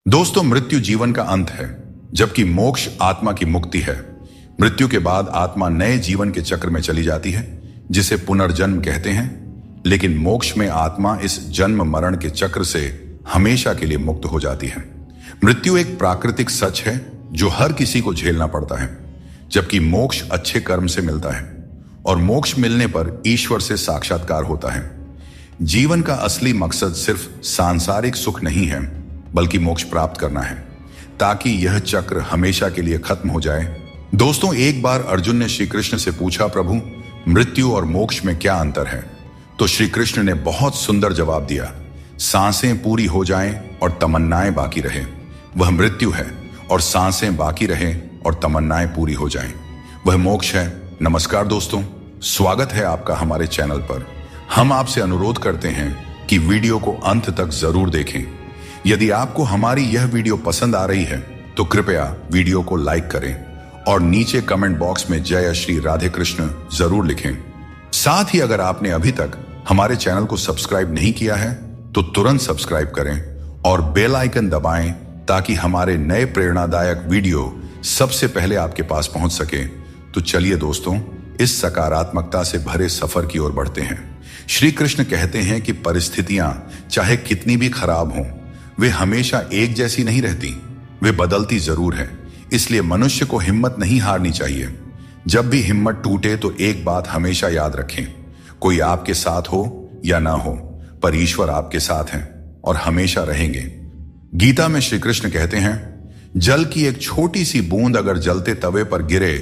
दोस्तों, मृत्यु जीवन का अंत है, जबकि मोक्ष आत्मा की मुक्ति है। मृत्यु के बाद आत्मा नए जीवन के चक्र में चली जाती है, जिसे पुनर्जन्म कहते हैं। लेकिन मोक्ष में आत्मा इस जन्म मरण के चक्र से हमेशा के लिए मुक्त हो जाती है। मृत्यु एक प्राकृतिक सच है जो हर किसी को झेलना पड़ता है, जबकि मोक्ष अच्छे कर्म से मिलता है और मोक्ष मिलने पर ईश्वर से साक्षात्कार होता है। जीवन का असली मकसद सिर्फ सांसारिक सुख नहीं है, बल्कि मोक्ष प्राप्त करना है, ताकि यह चक्र हमेशा के लिए खत्म हो जाए। दोस्तों, एक बार अर्जुन ने श्री कृष्ण से पूछा, प्रभु, मृत्यु और मोक्ष में क्या अंतर है? तो श्री कृष्ण ने बहुत सुंदर जवाब दिया, सांसें पूरी हो जाएं और तमन्नाएं बाकी रहें, वह मृत्यु है, और सांसें बाकी रहें और तमन्नाएं पूरी हो जाएं, वह मोक्ष है। नमस्कार दोस्तों, स्वागत है आपका हमारे चैनल पर। हम आपसे अनुरोध करते हैं कि वीडियो को अंत तक जरूर देखें। यदि आपको हमारी यह वीडियो पसंद आ रही है तो कृपया वीडियो को लाइक करें और नीचे कमेंट बॉक्स में जय श्री राधे कृष्ण जरूर लिखें। साथ ही अगर आपने अभी तक हमारे चैनल को सब्सक्राइब नहीं किया है तो तुरंत सब्सक्राइब करें और बेल आइकन दबाएं, ताकि हमारे नए प्रेरणादायक वीडियो सबसे पहले आपके पास पहुंच सके। तो चलिए दोस्तों, इस सकारात्मकता से भरे सफर की ओर बढ़ते हैं। श्री कृष्ण कहते हैं कि परिस्थितियां चाहे कितनी भी खराब हों, वे हमेशा एक जैसी नहीं रहती, वे बदलती जरूर है। इसलिए मनुष्य को हिम्मत नहीं हारनी चाहिए। जब भी हिम्मत टूटे तो एक बात हमेशा याद रखें, कोई आपके साथ हो या ना हो, पर ईश्वर आपके साथ हैं और हमेशा रहेंगे। गीता में श्री कृष्ण कहते हैं, जल की एक छोटी सी बूंद अगर जलते तवे पर गिरे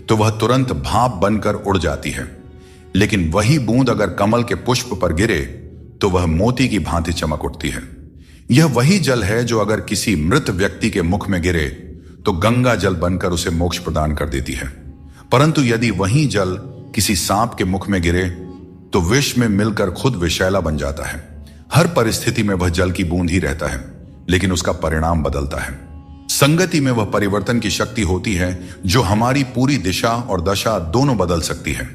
तो वह तुरंत भाप बनकर उड़ जाती है, लेकिन वही बूंद अगर कमल के पुष्प पर गिरे तो वह मोती की भांति चमक उठती है। यह वही जल है जो अगर किसी मृत व्यक्ति के मुख में गिरे तो गंगा जल बनकर उसे मोक्ष प्रदान कर देती है। परंतु यदि वही जल किसी सांप के मुख में गिरे तो विष में मिलकर खुद विषैला बन जाता है। हर परिस्थिति में वह जल की बूंद ही रहता है, लेकिन उसका परिणाम बदलता है। संगति में वह परिवर्तन की शक्ति होती है जो हमारी पूरी दिशा और दशा दोनों बदल सकती है।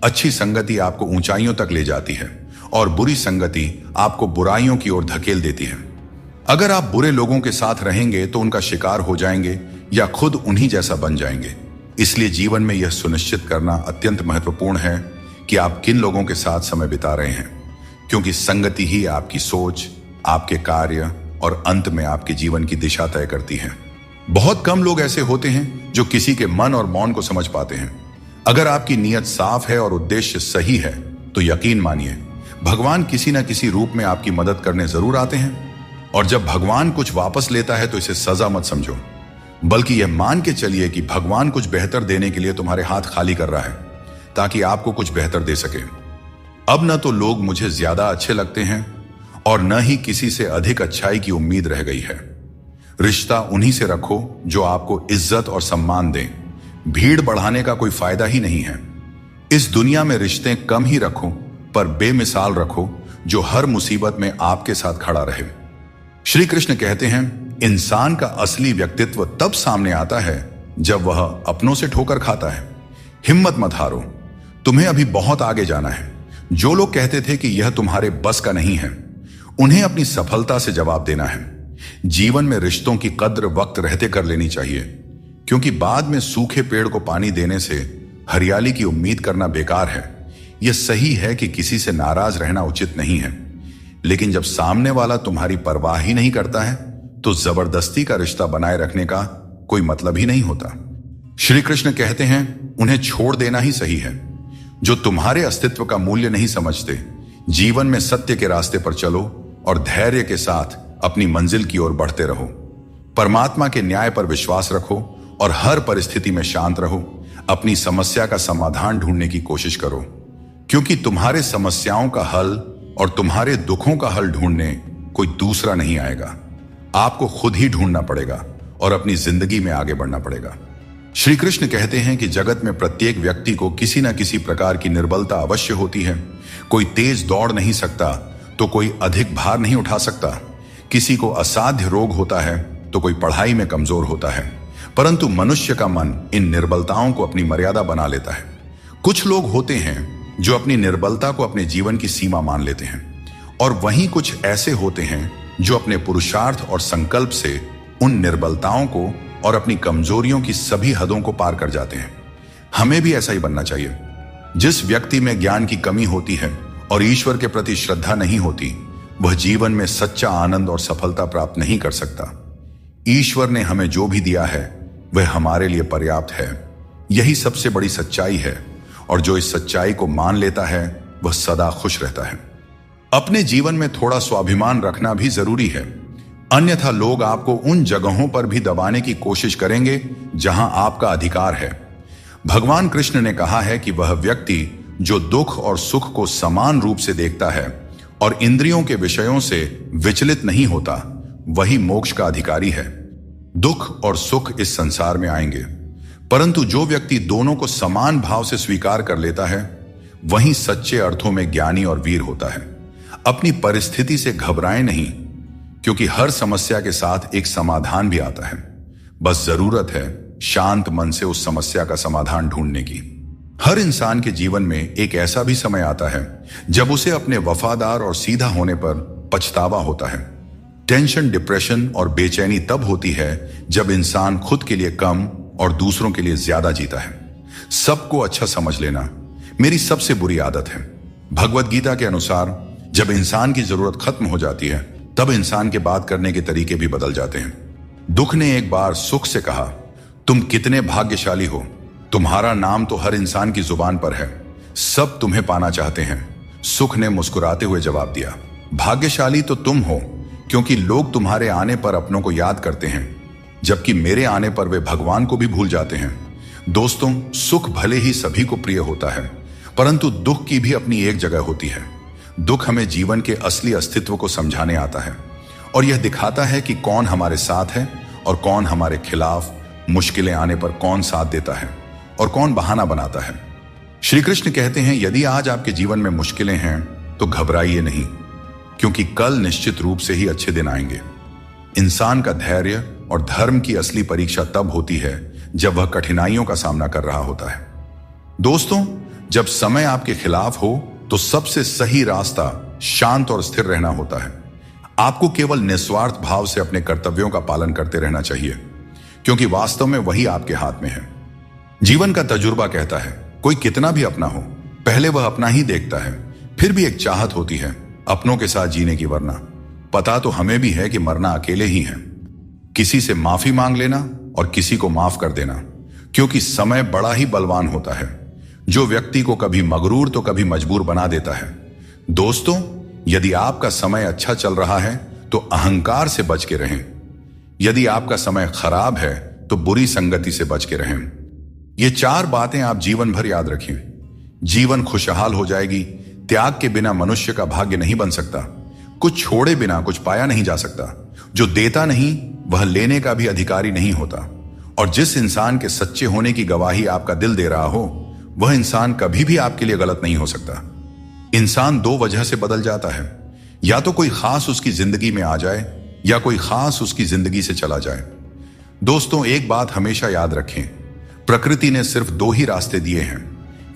अच्छी संगति आपको ऊंचाइयों तक ले जाती है और बुरी संगति आपको बुराइयों की ओर धकेल देती है। अगर आप बुरे लोगों के साथ रहेंगे तो उनका शिकार हो जाएंगे या खुद उन्हीं जैसा बन जाएंगे। इसलिए जीवन में यह सुनिश्चित करना अत्यंत महत्वपूर्ण है कि आप किन लोगों के साथ समय बिता रहे हैं, क्योंकि संगति ही आपकी सोच, आपके कार्य और अंत में आपके जीवन की दिशा तय करती है। बहुत कम लोग ऐसे होते हैं जो किसी के मन और मौन को समझ पाते हैं। अगर आपकी नीयत साफ है और उद्देश्य सही है तो यकीन मानिए, भगवान किसी न किसी रूप में आपकी मदद करने जरूर आते हैं। और जब भगवान कुछ वापस लेता है तो इसे सजा मत समझो, बल्कि यह मान के चलिए कि भगवान कुछ बेहतर देने के लिए तुम्हारे हाथ खाली कर रहा है, ताकि आपको कुछ बेहतर दे सके। अब न तो लोग मुझे ज्यादा अच्छे लगते हैं और न ही किसी से अधिक अच्छाई की उम्मीद रह गई है। रिश्ता उन्हीं से रखो जो आपको इज्जत और सम्मान दें। भीड़ बढ़ाने का कोई फायदा ही नहीं है। इस दुनिया में रिश्ते कम ही रखो, पर बेमिसाल रखो, जो हर मुसीबत में आपके साथ खड़ा रहे। श्री कृष्ण कहते हैं, इंसान का असली व्यक्तित्व तब सामने आता है जब वह अपनों से ठोकर खाता है। हिम्मत मत हारो, तुम्हें अभी बहुत आगे जाना है। जो लोग कहते थे कि यह तुम्हारे बस का नहीं है, उन्हें अपनी सफलता से जवाब देना है। जीवन में रिश्तों की कद्र वक्त रहते कर लेनी चाहिए, क्योंकि बाद में सूखे पेड़ को पानी देने से हरियाली की उम्मीद करना बेकार है। यह सही है कि किसी से नाराज रहना उचित नहीं है, लेकिन जब सामने वाला तुम्हारी परवाह ही नहीं करता है तो जबरदस्ती का रिश्ता बनाए रखने का कोई मतलब ही नहीं होता। श्री कृष्ण कहते हैं, उन्हें छोड़ देना ही सही है। जो तुम्हारे अस्तित्व का मूल्य नहीं समझते, जीवन में सत्य के रास्ते पर चलो और धैर्य के साथ अपनी मंजिल की ओर बढ़ते रहो। परमात्मा के न्याय पर विश्वास रखो और हर परिस्थिति में शांत रहो। अपनी समस्या का समाधान ढूंढने की कोशिश करो, क्योंकि तुम्हारे समस्याओं का हल और तुम्हारे दुखों का हल ढूंढने कोई दूसरा नहीं आएगा। आपको खुद ही ढूंढना पड़ेगा और अपनी जिंदगी में आगे बढ़ना पड़ेगा। श्री कृष्ण कहते हैं कि जगत में प्रत्येक व्यक्ति को किसी न किसी प्रकार की निर्बलता अवश्य होती है। कोई तेज दौड़ नहीं सकता तो कोई अधिक भार नहीं उठा सकता। किसी को असाध्य रोग होता है तो कोई पढ़ाई में कमजोर होता है। परंतु मनुष्य का मन इन निर्बलताओं को अपनी मर्यादा बना लेता है। कुछ लोग होते हैं जो अपनी निर्बलता को अपने जीवन की सीमा मान लेते हैं, और वहीं कुछ ऐसे होते हैं जो अपने पुरुषार्थ और संकल्प से उन निर्बलताओं को और अपनी कमजोरियों की सभी हदों को पार कर जाते हैं। हमें भी ऐसा ही बनना चाहिए। जिस व्यक्ति में ज्ञान की कमी होती है और ईश्वर के प्रति श्रद्धा नहीं होती, वह जीवन में सच्चा आनंद और सफलता प्राप्त नहीं कर सकता। ईश्वर ने हमें जो भी दिया है वह हमारे लिए पर्याप्त है। यही सबसे बड़ी सच्चाई है, और जो इस सच्चाई को मान लेता है वह सदा खुश रहता है। अपने जीवन में थोड़ा स्वाभिमान रखना भी जरूरी है, अन्यथा लोग आपको उन जगहों पर भी दबाने की कोशिश करेंगे जहां आपका अधिकार है। भगवान कृष्ण ने कहा है कि वह व्यक्ति जो दुख और सुख को समान रूप से देखता है और इंद्रियों के विषयों से विचलित नहीं होता, वही मोक्ष का अधिकारी है। दुख और सुख इस संसार में आएंगे, परंतु जो व्यक्ति दोनों को समान भाव से स्वीकार कर लेता है, वही सच्चे अर्थों में ज्ञानी और वीर होता है। अपनी परिस्थिति से घबराएं नहीं, क्योंकि हर समस्या के साथ एक समाधान भी आता है। बस जरूरत है शांत मन से उस समस्या का समाधान ढूंढने की। हर इंसान के जीवन में एक ऐसा भी समय आता है जब उसे अपने वफादार और सीधा होने पर पछतावा होता है। टेंशन, डिप्रेशन और बेचैनी तब होती है जब इंसान खुद के लिए कम और दूसरों के लिए ज्यादा जीता है। सबको अच्छा समझ लेना मेरी सबसे बुरी आदत है। भगवत गीता के अनुसार जब इंसान की जरूरत खत्म हो जाती है, तब इंसान के बात करने के तरीके भी बदल जाते हैं। दुख ने एक बार सुख से कहा, तुम कितने भाग्यशाली हो, तुम्हारा नाम तो हर इंसान की जुबान पर है, सब तुम्हें पाना चाहते हैं। सुख ने मुस्कुराते हुए जवाब दिया, भाग्यशाली तो तुम हो, क्योंकि लोग तुम्हारे आने पर अपनों को याद करते हैं, जबकि मेरे आने पर वे भगवान को भी भूल जाते हैं। दोस्तों, सुख भले ही सभी को प्रिय होता है, परंतु दुख की भी अपनी एक जगह होती है। दुख हमें जीवन के असली अस्तित्व को समझाने आता है, और यह दिखाता है कि कौन हमारे साथ है और कौन हमारे खिलाफ। मुश्किलें आने पर कौन साथ देता है और कौन बहाना बनाता है। श्री कृष्ण कहते हैं, यदि आज आपके जीवन में मुश्किलें हैं तो घबराइए नहीं, क्योंकि कल निश्चित रूप से ही अच्छे दिन आएंगे। इंसान का धैर्य और धर्म की असली परीक्षा तब होती है जब वह कठिनाइयों का सामना कर रहा होता है। दोस्तों, जब समय आपके खिलाफ हो तो सबसे सही रास्ता शांत और स्थिर रहना होता है। आपको केवल निस्वार्थ भाव से अपने कर्तव्यों का पालन करते रहना चाहिए, क्योंकि वास्तव में वही आपके हाथ में है। जीवन का तजुर्बा कहता है, कोई कितना भी अपना हो, पहले वह अपना ही देखता है। फिर भी एक चाहत होती है अपनों के साथ जीने की, वरना पता तो हमें भी है कि मरना अकेले ही है। किसी से माफी मांग लेना और किसी को माफ कर देना, क्योंकि समय बड़ा ही बलवान होता है, जो व्यक्ति को कभी मगरूर तो कभी मजबूर बना देता है। दोस्तों, यदि आपका समय अच्छा चल रहा है तो अहंकार से बच के रहें। यदि आपका समय खराब है तो बुरी संगति से बच के रहें। ये 4 बातें आप जीवन भर याद रखें। जीवन खुशहाल हो जाएगी। त्याग के बिना मनुष्य का भाग्य नहीं बन सकता। कुछ छोड़े बिना कुछ पाया नहीं जा सकता। जो देता नहीं वह लेने का भी अधिकारी नहीं होता। और जिस इंसान के सच्चे होने की गवाही आपका दिल दे रहा हो, वह इंसान कभी भी आपके लिए गलत नहीं हो सकता। इंसान 2 वजह से बदल जाता है, या तो कोई खास उसकी जिंदगी में आ जाए या कोई खास उसकी जिंदगी से चला जाए। दोस्तों, एक बात हमेशा याद रखें, प्रकृति ने सिर्फ 2 ही रास्ते दिए हैं,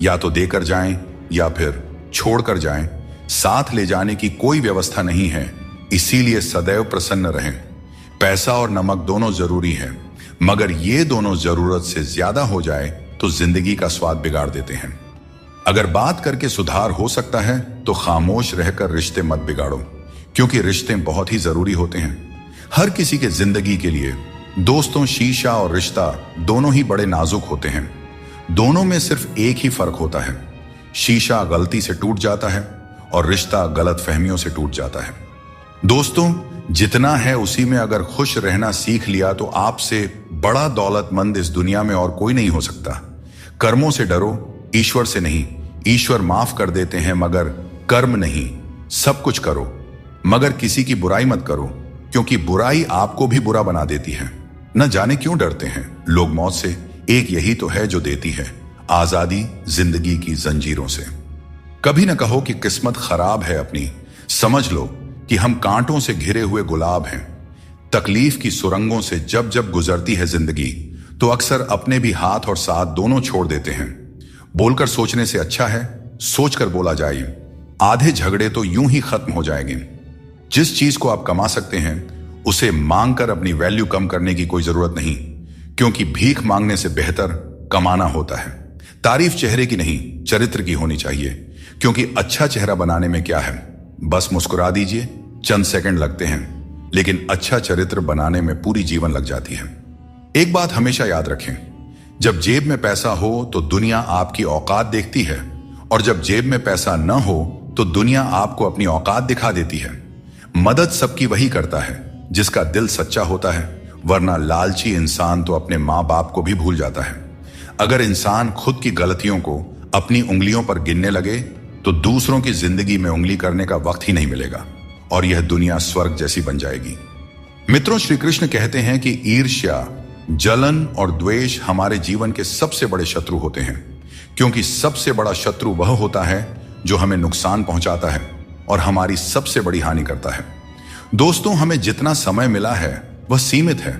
या तो देकर जाएं या फिर छोड़कर जाएं। साथ ले जाने की कोई व्यवस्था नहीं है, इसीलिए सदैव प्रसन्न रहें। पैसा और नमक दोनों जरूरी है, मगर ये दोनों जरूरत से ज्यादा हो जाए तो जिंदगी का स्वाद बिगाड़ देते हैं। अगर बात करके सुधार हो सकता है तो खामोश रहकर रिश्ते मत बिगाड़ो, क्योंकि रिश्ते बहुत ही जरूरी होते हैं हर किसी के जिंदगी के लिए। दोस्तों, शीशा और रिश्ता दोनों ही बड़े नाजुक होते हैं। दोनों में सिर्फ एक ही फर्क होता है, शीशा गलती से टूट जाता है और रिश्ता गलत फहमियों से टूट जाता है। दोस्तों, जितना है उसी में अगर खुश रहना सीख लिया तो आपसे बड़ा दौलतमंद इस दुनिया में और कोई नहीं हो सकता। कर्मों से डरो, ईश्वर से नहीं। ईश्वर माफ कर देते हैं मगर कर्म नहीं। सब कुछ करो मगर किसी की बुराई मत करो, क्योंकि बुराई आपको भी बुरा बना देती है। न जाने क्यों डरते हैं लोग मौत से। एक यही तो है जो देती है आजादी जिंदगी की जंजीरों से। कभी न कहो कि किस्मत खराब है अपनी। समझ लो कि हम कांटों से घिरे हुए गुलाब हैं। तकलीफ की सुरंगों से जब जब गुजरती है जिंदगी, तो अक्सर अपने भी हाथ और साथ दोनों छोड़ देते हैं। बोलकर सोचने से अच्छा है सोचकर बोला जाए। आधे झगड़े तो यूं ही खत्म हो जाएंगे। जिस चीज को आप कमा सकते हैं उसे मांगकर अपनी वैल्यू कम करने की कोई जरूरत नहीं, क्योंकि भीख मांगने से बेहतर कमाना होता है। तारीफ चेहरे की नहीं, चरित्र की होनी चाहिए, क्योंकि अच्छा चेहरा बनाने में क्या है, बस मुस्कुरा दीजिए, चंद सेकंड लगते हैं, लेकिन अच्छा चरित्र बनाने में पूरी जीवन लग जाती है। एक बात हमेशा याद रखें, जब जेब में पैसा हो तो दुनिया आपकी औकात देखती है, और जब जेब में पैसा न हो तो दुनिया आपको अपनी औकात दिखा देती है। मदद सबकी वही करता है जिसका दिल सच्चा होता है, वरना लालची इंसान तो अपने माँ बाप को भी भूल जाता है। अगर इंसान खुद की गलतियों को अपनी उंगलियों पर गिनने लगे तो दूसरों की जिंदगी में उंगली करने का वक्त ही नहीं मिलेगा, और यह दुनिया स्वर्ग जैसी बन जाएगी। मित्रों, श्री कृष्ण कहते हैं कि ईर्ष्या, जलन और द्वेष हमारे जीवन के सबसे बड़े शत्रु होते हैं, क्योंकि सबसे बड़ा शत्रु वह होता है जो हमें नुकसान पहुंचाता है और हमारी सबसे बड़ी हानि करता है। दोस्तों, हमें जितना समय मिला है वह सीमित है।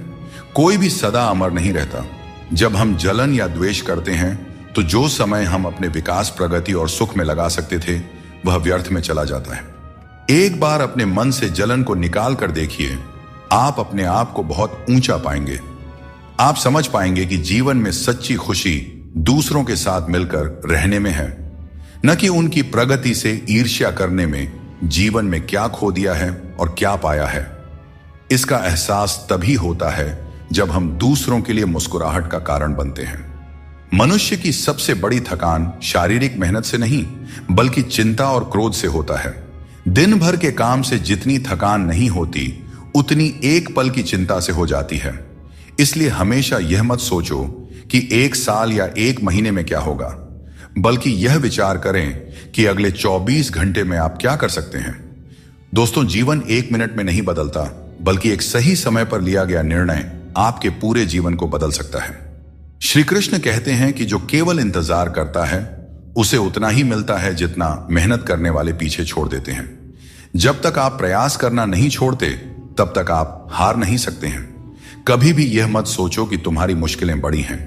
कोई भी सदा अमर नहीं रहता। जब हम जलन या द्वेष करते हैं तो जो समय हम अपने विकास, प्रगति और सुख में लगा सकते थे वह व्यर्थ में चला जाता है। एक बार अपने मन से जलन को निकाल कर देखिए, आप अपने आप को बहुत ऊंचा पाएंगे। आप समझ पाएंगे कि जीवन में सच्ची खुशी दूसरों के साथ मिलकर रहने में है, न कि उनकी प्रगति से ईर्ष्या करने में। जीवन में क्या खो दिया है और क्या पाया है, इसका एहसास तभी होता है जब हम दूसरों के लिए मुस्कुराहट का कारण बनते हैं। मनुष्य की सबसे बड़ी थकान शारीरिक मेहनत से नहीं, बल्कि चिंता और क्रोध से होता है। दिन भर के काम से जितनी थकान नहीं होती, उतनी एक पल की चिंता से हो जाती है। इसलिए हमेशा यह मत सोचो कि एक साल या एक महीने में क्या होगा, बल्कि यह विचार करें कि अगले 24 घंटे में आप क्या कर सकते हैं। दोस्तों, जीवन एक मिनट में नहीं बदलता, बल्कि एक सही समय पर लिया गया निर्णय आपके पूरे जीवन को बदल सकता है। श्री कृष्ण कहते हैं कि जो केवल इंतजार करता है उसे उतना ही मिलता है जितना मेहनत करने वाले पीछे छोड़ देते हैं। जब तक आप प्रयास करना नहीं छोड़ते, तब तक आप हार नहीं सकते हैं। कभी भी यह मत सोचो कि तुम्हारी मुश्किलें बड़ी हैं,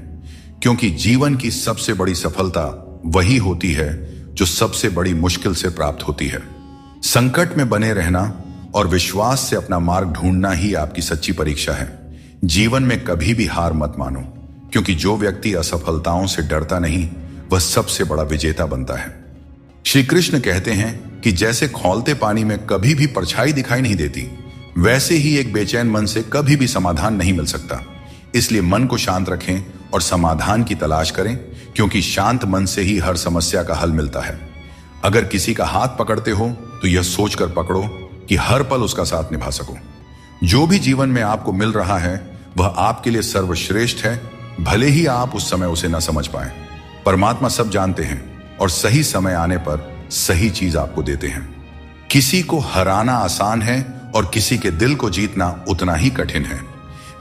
क्योंकि जीवन की सबसे बड़ी सफलता वही होती है जो सबसे बड़ी मुश्किल से प्राप्त होती है। संकट में बने रहना और विश्वास से अपना मार्ग ढूंढना ही आपकी सच्ची परीक्षा है। जीवन में कभी भी हार मत मानो, क्योंकि जो व्यक्ति असफलताओं से डरता नहीं, वह सबसे बड़ा विजेता बनता है। श्री कृष्ण कहते हैं कि जैसे खौलते पानी में कभी भी परछाई दिखाई नहीं देती, वैसे ही एक बेचैन मन से कभी भी समाधान नहीं मिल सकता। इसलिए मन को शांत रखें और समाधान की तलाश करें, क्योंकि शांत मन से ही हर समस्या का हल मिलता है। अगर किसी का हाथ पकड़ते हो तो यह सोचकर पकड़ो कि हर पल उसका साथ निभा सको। जो भी जीवन में आपको मिल रहा है वह आपके लिए सर्वश्रेष्ठ है, भले ही आप उस समय उसे न समझ पाए। परमात्मा सब जानते हैं और सही समय आने पर सही चीज आपको देते हैं। किसी को हराना आसान है और किसी के दिल को जीतना उतना ही कठिन है।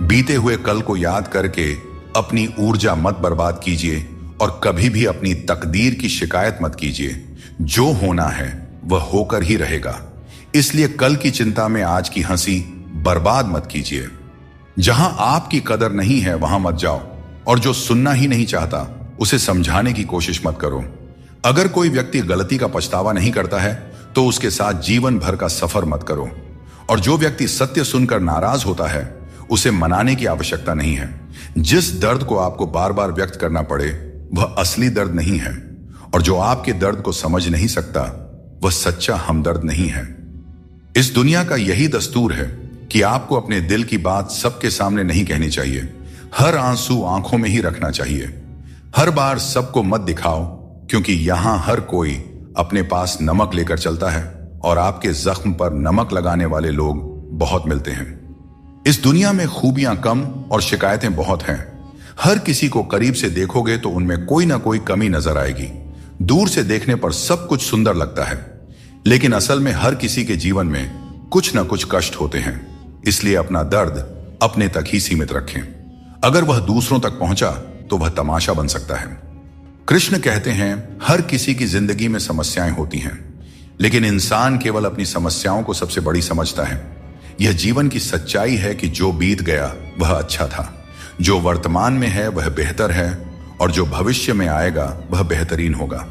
बीते हुए कल को याद करके अपनी ऊर्जा मत बर्बाद कीजिए और कभी भी अपनी तकदीर की शिकायत मत कीजिए। जो होना है वह होकर ही रहेगा। इसलिए कल की चिंता में आज की हंसी बर्बाद मत कीजिए। जहां आपकी कदर नहीं है वहां मत जाओ, और जो सुनना ही नहीं चाहता उसे समझाने की कोशिश मत करो। अगर कोई व्यक्ति गलती का पछतावा नहीं करता है तो उसके साथ जीवन भर का सफर मत करो, और जो व्यक्ति सत्य सुनकर नाराज होता है उसे मनाने की आवश्यकता नहीं है। जिस दर्द को आपको बार बार व्यक्त करना पड़े वह असली दर्द नहीं है, और जो आपके दर्द को समझ नहीं सकता वह सच्चा हमदर्द नहीं है। इस दुनिया का यही दस्तूर है कि आपको अपने दिल की बात सबके सामने नहीं कहनी चाहिए। हर आंसू आंखों में ही रखना चाहिए। हर बार सबको मत दिखाओ, क्योंकि यहां हर कोई अपने पास नमक लेकर चलता है, और आपके जख्म पर नमक लगाने वाले लोग बहुत मिलते हैं। इस दुनिया में खूबियां कम और शिकायतें बहुत हैं। हर किसी को करीब से देखोगे तो उनमें कोई ना कोई कमी नजर आएगी। दूर से देखने पर सब कुछ सुंदर लगता है, लेकिन असल में हर किसी के जीवन में कुछ ना कुछ कष्ट होते हैं। इसलिए अपना दर्द अपने तक ही सीमित रखें। अगर वह दूसरों तक पहुंचा तो वह तमाशा बन सकता है। कृष्ण कहते हैं हर किसी की जिंदगी में समस्याएं होती हैं, लेकिन इंसान केवल अपनी समस्याओं को सबसे बड़ी समझता है। यह जीवन की सच्चाई है कि जो बीत गया वह अच्छा था, जो वर्तमान में है वह बेहतर है, और जो भविष्य में आएगा वह बेहतरीन होगा।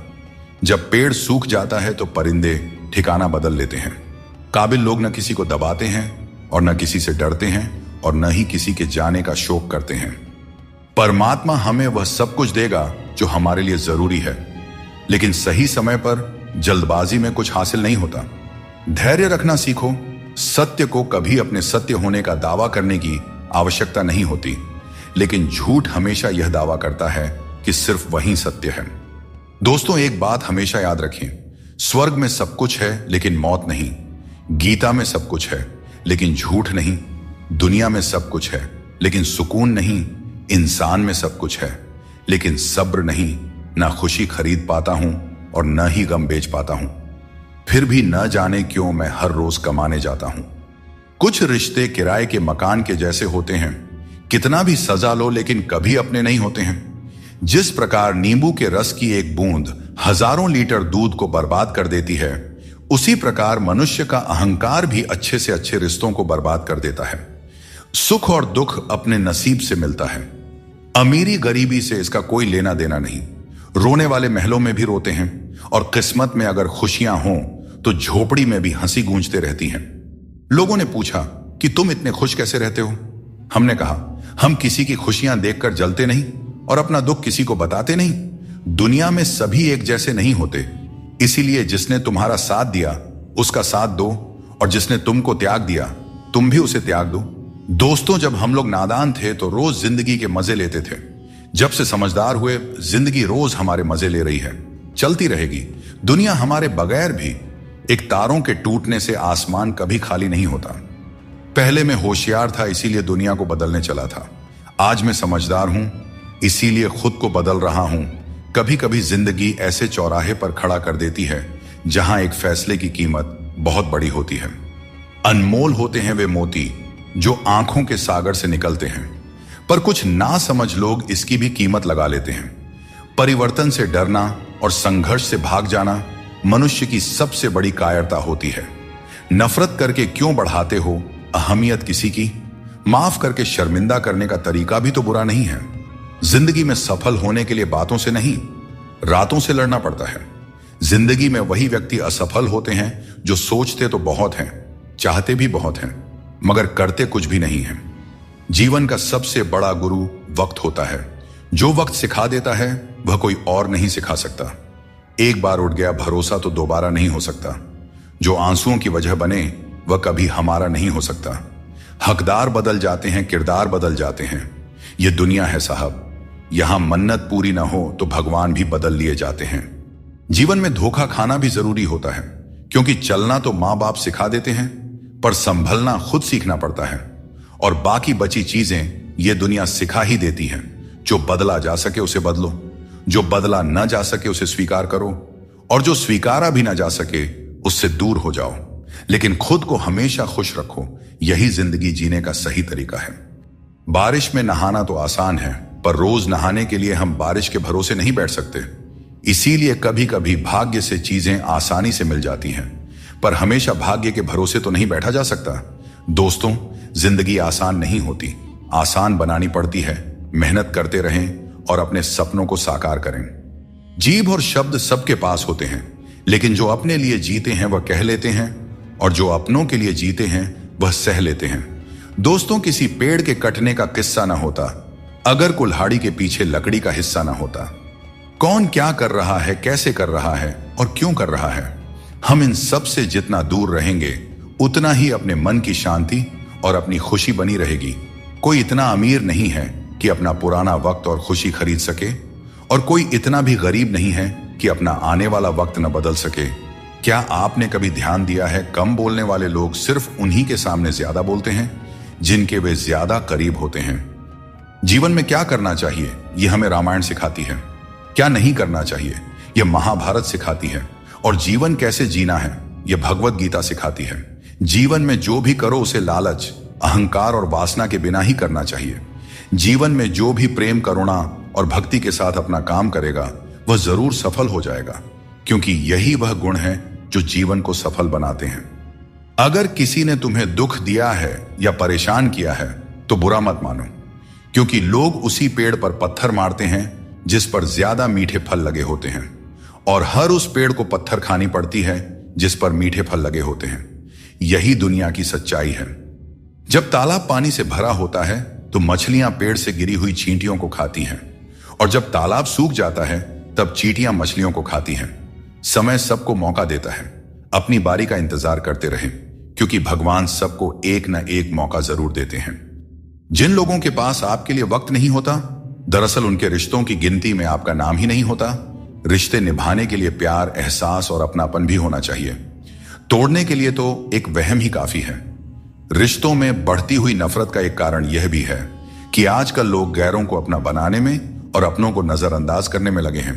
जब पेड़ सूख जाता है तो परिंदे ठिकाना बदल लेते हैं। काबिल लोग न किसी को दबाते हैं और न किसी से डरते हैं और न ही किसी के जाने का शोक करते हैं। परमात्मा हमें वह सब कुछ देगा जो हमारे लिए जरूरी है, लेकिन सही समय पर जल्दबाजी में कुछ हासिल नहीं होता। धैर्य रखना सीखो। सत्य को कभी अपने सत्य होने का दावा करने की आवश्यकता नहीं होती, लेकिन झूठ हमेशा यह दावा करता है कि सिर्फ वही सत्य है। दोस्तों, एक बात हमेशा याद रखें, स्वर्ग में सब कुछ है लेकिन मौत नहीं। गीता में सब कुछ है लेकिन झूठ नहीं। दुनिया में सब कुछ है लेकिन सुकून नहीं। इंसान में सब कुछ है लेकिन सब्र नहीं। ना खुशी खरीद पाता हूं और न ही गम बेच पाता हूं। फिर भी न जाने क्यों मैं हर रोज कमाने जाता हूं। कुछ रिश्ते किराए के मकान के जैसे होते हैं, कितना भी सजा लो लेकिन कभी अपने नहीं होते हैं। जिस प्रकार नींबू के रस की एक बूंद हजारों लीटर दूध को बर्बाद कर देती है, उसी प्रकार मनुष्य का अहंकार भी अच्छे से अच्छे रिश्तों को बर्बाद कर देता है। सुख और दुख अपने नसीब से मिलता है। अमीरी गरीबी से इसका कोई लेना देना नहीं। रोने वाले महलों में भी रोते हैं और किस्मत में अगर खुशियां हों तो झोपड़ी में भी हंसी गूंजते रहती हैं। लोगों ने पूछा कि तुम इतने खुश कैसे रहते हो? हमने कहा, हम किसी की खुशियां देखकर जलते नहीं और अपना दुख किसी को बताते नहीं। दुनिया में सभी एक जैसे नहीं होते, इसीलिए जिसने तुम्हारा साथ दिया उसका साथ दो, और जिसने तुमको त्याग दिया तुम भी उसे त्याग दो। दोस्तों, जब हम लोग नादान थे तो रोज जिंदगी के मजे लेते थे। जब से समझदार हुए, जिंदगी रोज हमारे मजे ले रही है, चलती रहेगी। दुनिया हमारे बगैर भी। एक तारों के टूटने से आसमान कभी खाली नहीं होता। पहले मैं होशियार था इसीलिए दुनिया को बदलने चला था। आज मैं समझदार हूं इसीलिए खुद को बदल रहा हूं। कभी कभी जिंदगी ऐसे चौराहे पर खड़ा कर देती है जहां एक फैसले की कीमत बहुत बड़ी होती है। अनमोल होते हैं वे मोती जो आंखों के सागर से निकलते हैं, पर कुछ ना समझ लोग इसकी भी कीमत लगा लेते हैं। परिवर्तन से डरना और संघर्ष से भाग जाना मनुष्य की सबसे बड़ी कायरता होती है। नफरत करके क्यों बढ़ाते हो अहमियत किसी की? माफ करके शर्मिंदा करने का तरीका भी तो बुरा नहीं है। जिंदगी में सफल होने के लिए बातों से नहीं, रातों से लड़ना पड़ता है। जिंदगी में वही व्यक्ति असफल होते हैं जो सोचते तो बहुत हैं, चाहते भी बहुत हैं, मगर करते कुछ भी नहीं है। जीवन का सबसे बड़ा गुरु वक्त होता है। जो वक्त सिखा देता है वह कोई और नहीं सिखा सकता। एक बार उठ गया भरोसा तो दोबारा नहीं हो सकता। जो आंसुओं की वजह बने वह कभी हमारा नहीं हो सकता। हकदार बदल जाते हैं, किरदार बदल जाते हैं। यह दुनिया है साहब, यहां मन्नत पूरी ना हो तो भगवान भी बदल लिए जाते हैं। जीवन में धोखा खाना भी जरूरी होता है, क्योंकि चलना तो मां बाप सिखा देते हैं, पर संभलना खुद सीखना पड़ता है। और बाकी बची चीजें ये दुनिया सिखा ही देती है। जो बदला जा सके उसे बदलो, जो बदला न जा सके उसे स्वीकार करो, और जो स्वीकारा भी ना जा सके उससे दूर हो जाओ। लेकिन खुद को हमेशा खुश रखो, यही जिंदगी जीने का सही तरीका है। बारिश में नहाना तो आसान है, पर रोज नहाने के लिए हम बारिश के भरोसे नहीं बैठ सकते। इसीलिए कभी कभी भाग्य से चीजें आसानी से मिल जाती हैं, पर हमेशा भाग्य के भरोसे तो नहीं बैठा जा सकता। दोस्तों, जिंदगी आसान नहीं होती, आसान बनानी पड़ती है। मेहनत करते रहें और अपने सपनों को साकार करें। जीभ और शब्द सबके पास होते हैं, लेकिन जो अपने लिए जीते हैं वह कह लेते हैं, और जो अपनों के लिए जीते हैं वह सह लेते हैं। दोस्तों, किसी पेड़ के कटने का किस्सा ना होता अगर कुल्हाड़ी के पीछे लकड़ी का हिस्सा ना होता। कौन क्या कर रहा है, कैसे कर रहा है और क्यों कर रहा है, हम इन सब से जितना दूर रहेंगे उतना ही अपने मन की शांति और अपनी खुशी बनी रहेगी। कोई इतना अमीर नहीं है कि अपना पुराना वक्त और खुशी खरीद सके, और कोई इतना भी गरीब नहीं है कि अपना आने वाला वक्त न बदल सके। क्या आपने कभी ध्यान दिया है, कम बोलने वाले लोग सिर्फ उन्हीं के सामने ज्यादा बोलते हैं जिनके वे ज्यादा करीब होते हैं। जीवन में क्या करना चाहिए यह हमें रामायण सिखाती है, क्या नहीं करना चाहिए यह महाभारत सिखाती है, और जीवन कैसे जीना है यह भगवत गीता सिखाती है। जीवन में जो भी करो उसे लालच, अहंकार और वासना के बिना ही करना चाहिए। जीवन में जो भी प्रेम, करुणा और भक्ति के साथ अपना काम करेगा वह जरूर सफल हो जाएगा, क्योंकि यही वह गुण है जो जीवन को सफल बनाते हैं। अगर किसी ने तुम्हें दुख दिया है या परेशान किया है तो बुरा मत मानो, क्योंकि लोग उसी पेड़ पर पत्थर मारते हैं जिस पर ज्यादा मीठे फल लगे होते हैं, और हर उस पेड़ को पत्थर खानी पड़ती है जिस पर मीठे फल लगे होते हैं। यही दुनिया की सच्चाई है। जब तालाब पानी से भरा होता है तो मछलियां पेड़ से गिरी हुई चींटियों को खाती हैं, और जब तालाब सूख जाता है तब चींटियां मछलियों को खाती हैं। समय सबको मौका देता है, अपनी बारी का इंतजार करते रहें, क्योंकि भगवान सबको एक न एक मौका जरूर देते हैं। जिन लोगों के पास आपके लिए वक्त नहीं होता, दरअसल उनके रिश्तों की गिनती में आपका नाम ही नहीं होता। रिश्ते निभाने के लिए प्यार, एहसास और अपनापन भी होना चाहिए। तोड़ने के लिए तो एक वहम ही काफी है। रिश्तों में बढ़ती हुई नफरत का एक कारण यह भी है कि आजकल लोग गैरों को अपना बनाने में और अपनों को नजरअंदाज करने में लगे हैं।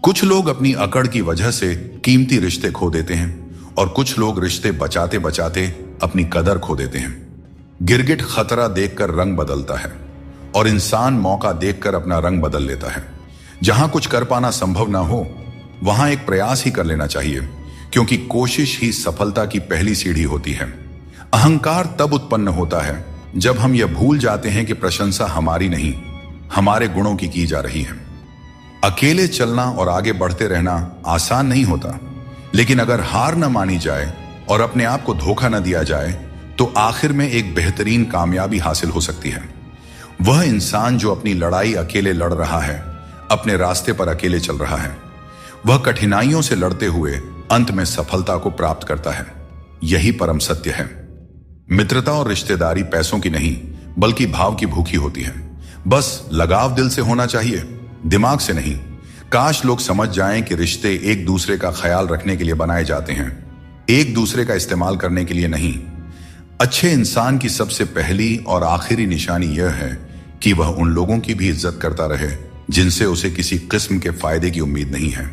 कुछ लोग अपनी अकड़ की वजह से कीमती रिश्ते खो देते हैं, और कुछ लोग रिश्ते बचाते बचाते अपनी कदर खो देते हैं। गिरगिट खतरा देखकर रंग बदलता है, और इंसान मौका देखकर अपना रंग बदल लेता है। जहां कुछ कर पाना संभव ना हो, वहां एक प्रयास ही कर लेना चाहिए, क्योंकि कोशिश ही सफलता की पहली सीढ़ी होती है। अहंकार तब उत्पन्न होता है जब हम यह भूल जाते हैं कि प्रशंसा हमारी नहीं, हमारे गुणों की जा रही है। अकेले चलना और आगे बढ़ते रहना आसान नहीं होता, लेकिन अगर हार न मानी जाए और अपने आप को धोखा न दिया जाए तो आखिर में एक बेहतरीन कामयाबी हासिल हो सकती है। वह इंसान जो अपनी लड़ाई अकेले लड़ रहा है, अपने रास्ते पर अकेले चल रहा है, वह कठिनाइयों से लड़ते हुए अंत में सफलता को प्राप्त करता है। यही परम सत्य है। मित्रता और रिश्तेदारी पैसों की नहीं, बल्कि भाव की भूखी होती है। बस लगाव दिल से होना चाहिए, दिमाग से नहीं। काश लोग समझ जाएं कि रिश्ते एक दूसरे का ख्याल रखने के लिए बनाए जाते हैं, एक दूसरे का इस्तेमाल करने के लिए नहीं। अच्छे इंसान की सबसे पहली और आखिरी निशानी यह है कि वह उन लोगों की भी इज्जत करता रहे जिनसे उसे किसी किस्म के फायदे की उम्मीद नहीं है।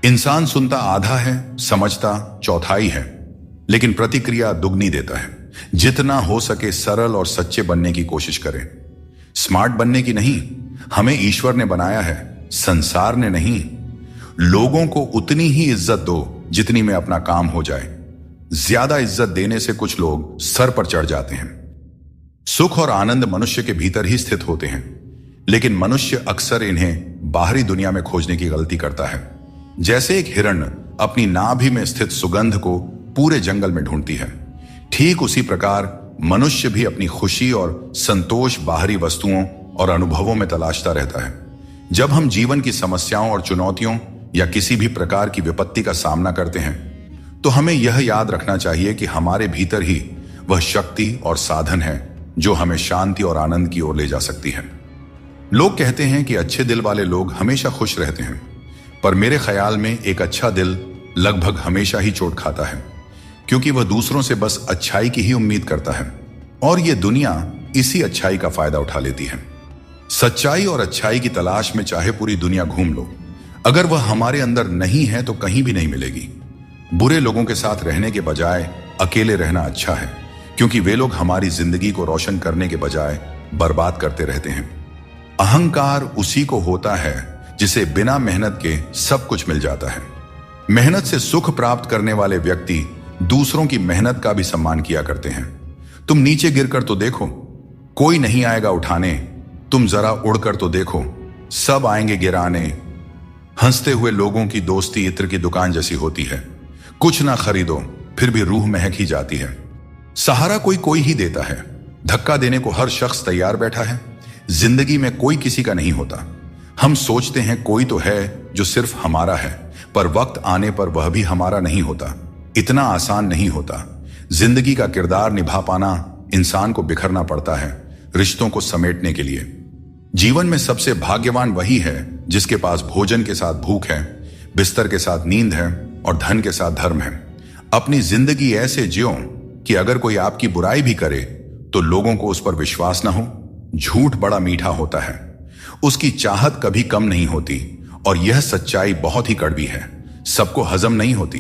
इंसान सुनता आधा है, समझता चौथाई है, लेकिन प्रतिक्रिया दुगनी देता है। जितना हो सके सरल और सच्चे बनने की कोशिश करें। स्मार्ट बनने की नहीं, हमें ईश्वर ने बनाया है, संसार ने नहीं। लोगों को उतनी ही इज्जत दो जितनी में अपना काम हो जाए। ज्यादा इज्जत देने से कुछ लोग सर पर चढ़ जाते हैं। सुख और आनंद मनुष्य के भीतर ही स्थित होते हैं, लेकिन मनुष्य अक्सर इन्हें बाहरी दुनिया में खोजने की गलती करता है। जैसे एक हिरण अपनी नाभि में स्थित सुगंध को पूरे जंगल में ढूंढती है, ठीक उसी प्रकार मनुष्य भी अपनी खुशी और संतोष बाहरी वस्तुओं और अनुभवों में तलाशता रहता है। जब हम जीवन की समस्याओं और चुनौतियों या किसी भी प्रकार की विपत्ति का सामना करते हैं, तो हमें यह याद रखना चाहिए कि हमारे भीतर ही वह शक्ति और साधन है जो हमें शांति और आनंद की ओर ले जा सकती है। लोग कहते हैं कि अच्छे दिल वाले लोग हमेशा खुश रहते हैं, पर मेरे ख्याल में एक अच्छा दिल लगभग हमेशा ही चोट खाता है, क्योंकि वह दूसरों से बस अच्छाई की ही उम्मीद करता है, और यह दुनिया इसी अच्छाई का फायदा उठा लेती है। सच्चाई और अच्छाई की तलाश में चाहे पूरी दुनिया घूम लो, अगर वह हमारे अंदर नहीं है तो कहीं भी नहीं मिलेगी। बुरे लोगों के साथ रहने के बजाय अकेले रहना अच्छा है, क्योंकि वे लोग हमारी जिंदगी को रोशन करने के बजाय बर्बाद करते रहते हैं। अहंकार उसी को होता है जिसे बिना मेहनत के सब कुछ मिल जाता है। मेहनत से सुख प्राप्त करने वाले व्यक्ति दूसरों की मेहनत का भी सम्मान किया करते हैं। तुम नीचे गिरकर तो देखो, कोई नहीं आएगा उठाने। तुम जरा उड़कर तो देखो, सब आएंगे गिराने। हंसते हुए लोगों की दोस्ती इत्र की दुकान जैसी होती है। कुछ ना खरीदो, फिर भी रूह महक ही जाती है। सहारा कोई ही देता है, धक्का देने को हर शख्स तैयार बैठा है। जिंदगी में कोई किसी का नहीं होता। हम सोचते हैं कोई तो है जो सिर्फ हमारा है, पर वक्त आने पर वह भी हमारा नहीं होता। इतना आसान नहीं होता। जिंदगी का किरदार निभा पाना इंसान को बिखरना पड़ता है रिश्तों को समेटने के लिए। जीवन में सबसे भाग्यवान वही है जिसके पास भोजन के साथ भूख है, बिस्तर के साथ नींद है और धन के साथ धर्म है। अपनी जिंदगी ऐसे जियो कि अगर कोई आपकी बुराई भी करे तो लोगों को उस पर विश्वास ना हो। झूठ बड़ा मीठा होता है, उसकी चाहत कभी कम नहीं होती, और यह सच्चाई बहुत ही कड़वी है, सबको हजम नहीं होती।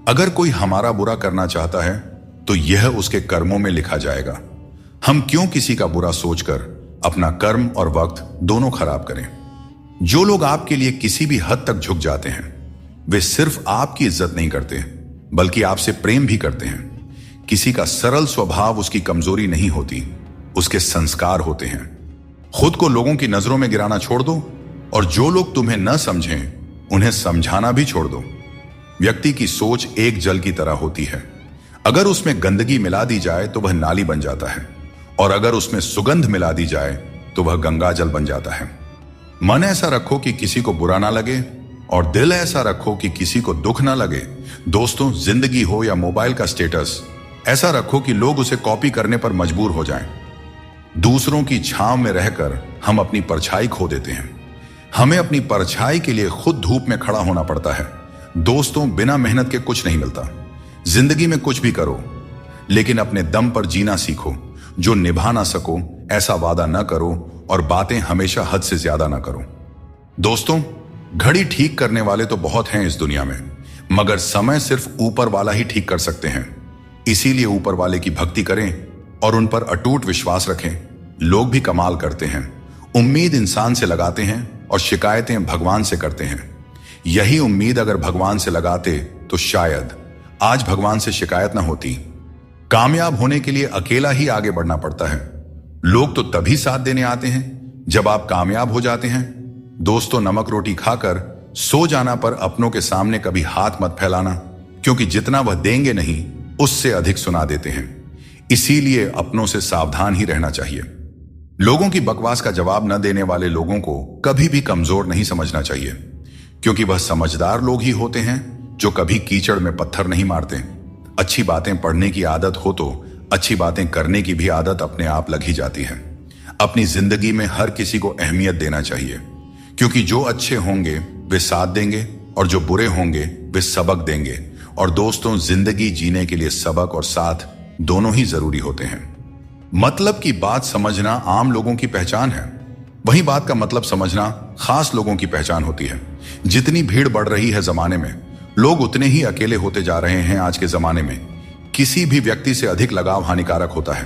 अगर कोई हमारा बुरा करना चाहता है तो यह उसके कर्मों में लिखा जाएगा। हम क्यों किसी का बुरा सोचकर अपना कर्म और वक्त दोनों खराब करें। जो लोग आपके लिए किसी भी हद तक झुक जाते हैं, वे सिर्फ आपकी इज्जत नहीं करते, बल्कि आपसे प्रेम भी करते हैं। किसी का सरल स्वभाव उसकी कमजोरी नहीं होती, उसके संस्कार होते हैं। खुद को लोगों की नजरों में गिराना छोड़ दो, और जो लोग तुम्हें न समझें उन्हें समझाना भी छोड़ दो। व्यक्ति की सोच एक जल की तरह होती है। अगर उसमें गंदगी मिला दी जाए तो वह नाली बन जाता है, और अगर उसमें सुगंध मिला दी जाए तो वह गंगाजल बन जाता है। मन ऐसा रखो कि किसी को बुरा ना लगे, और दिल ऐसा रखो कि किसी को दुख ना लगे। दोस्तों, जिंदगी हो या मोबाइल का स्टेटस, ऐसा रखो कि लोग उसे कॉपी करने पर मजबूर हो जाएं। दूसरों की छांव में रहकर हम अपनी परछाई खो देते हैं। हमें अपनी परछाई के लिए खुद धूप में खड़ा होना पड़ता है। दोस्तों, बिना मेहनत के कुछ नहीं मिलता। जिंदगी में कुछ भी करो, लेकिन अपने दम पर जीना सीखो। जो निभा ना सको ऐसा वादा ना करो, और बातें हमेशा हद से ज्यादा ना करो। दोस्तों, घड़ी ठीक करने वाले तो बहुत हैं इस दुनिया में, मगर समय सिर्फ ऊपर वाला ही ठीक कर सकते हैं। इसीलिए ऊपर वाले की भक्ति करें और उन पर अटूट विश्वास रखें। लोग भी कमाल करते हैं, उम्मीद इंसान से लगाते हैं और शिकायतें भगवान से करते हैं। यही उम्मीद अगर भगवान से लगाते तो शायद आज भगवान से शिकायत ना होती। कामयाब होने के लिए अकेला ही आगे बढ़ना पड़ता है। लोग तो तभी साथ देने आते हैं जब आप कामयाब हो जाते हैं। दोस्तों, नमक रोटी खाकर सो जाना पर अपनों के सामने कभी हाथ मत फैलाना, क्योंकि जितना वह देंगे नहीं उससे अधिक सुना देते हैं। इसीलिए अपनों से सावधान ही रहना चाहिए। लोगों की बकवास का जवाब न देने वाले लोगों को कभी भी कमजोर नहीं समझना चाहिए, क्योंकि वह समझदार लोग ही होते हैं जो कभी कीचड़ में पत्थर नहीं मारते। अच्छी बातें पढ़ने की आदत हो तो अच्छी बातें करने की भी आदत अपने आप लग ही जाती है। अपनी जिंदगी में हर किसी को अहमियत देना चाहिए, क्योंकि जो अच्छे होंगे वे साथ देंगे और जो बुरे होंगे वे सबक देंगे। और दोस्तों, जिंदगी जीने के लिए सबक और साथ दोनों ही जरूरी होते हैं। मतलब की बात समझना आम लोगों की पहचान है, वही बात का मतलब समझना खास लोगों की पहचान होती है। जितनी भीड़ बढ़ रही है जमाने में, लोग उतने ही अकेले होते जा रहे हैं। आज के जमाने में किसी भी व्यक्ति से अधिक लगाव हानिकारक होता है,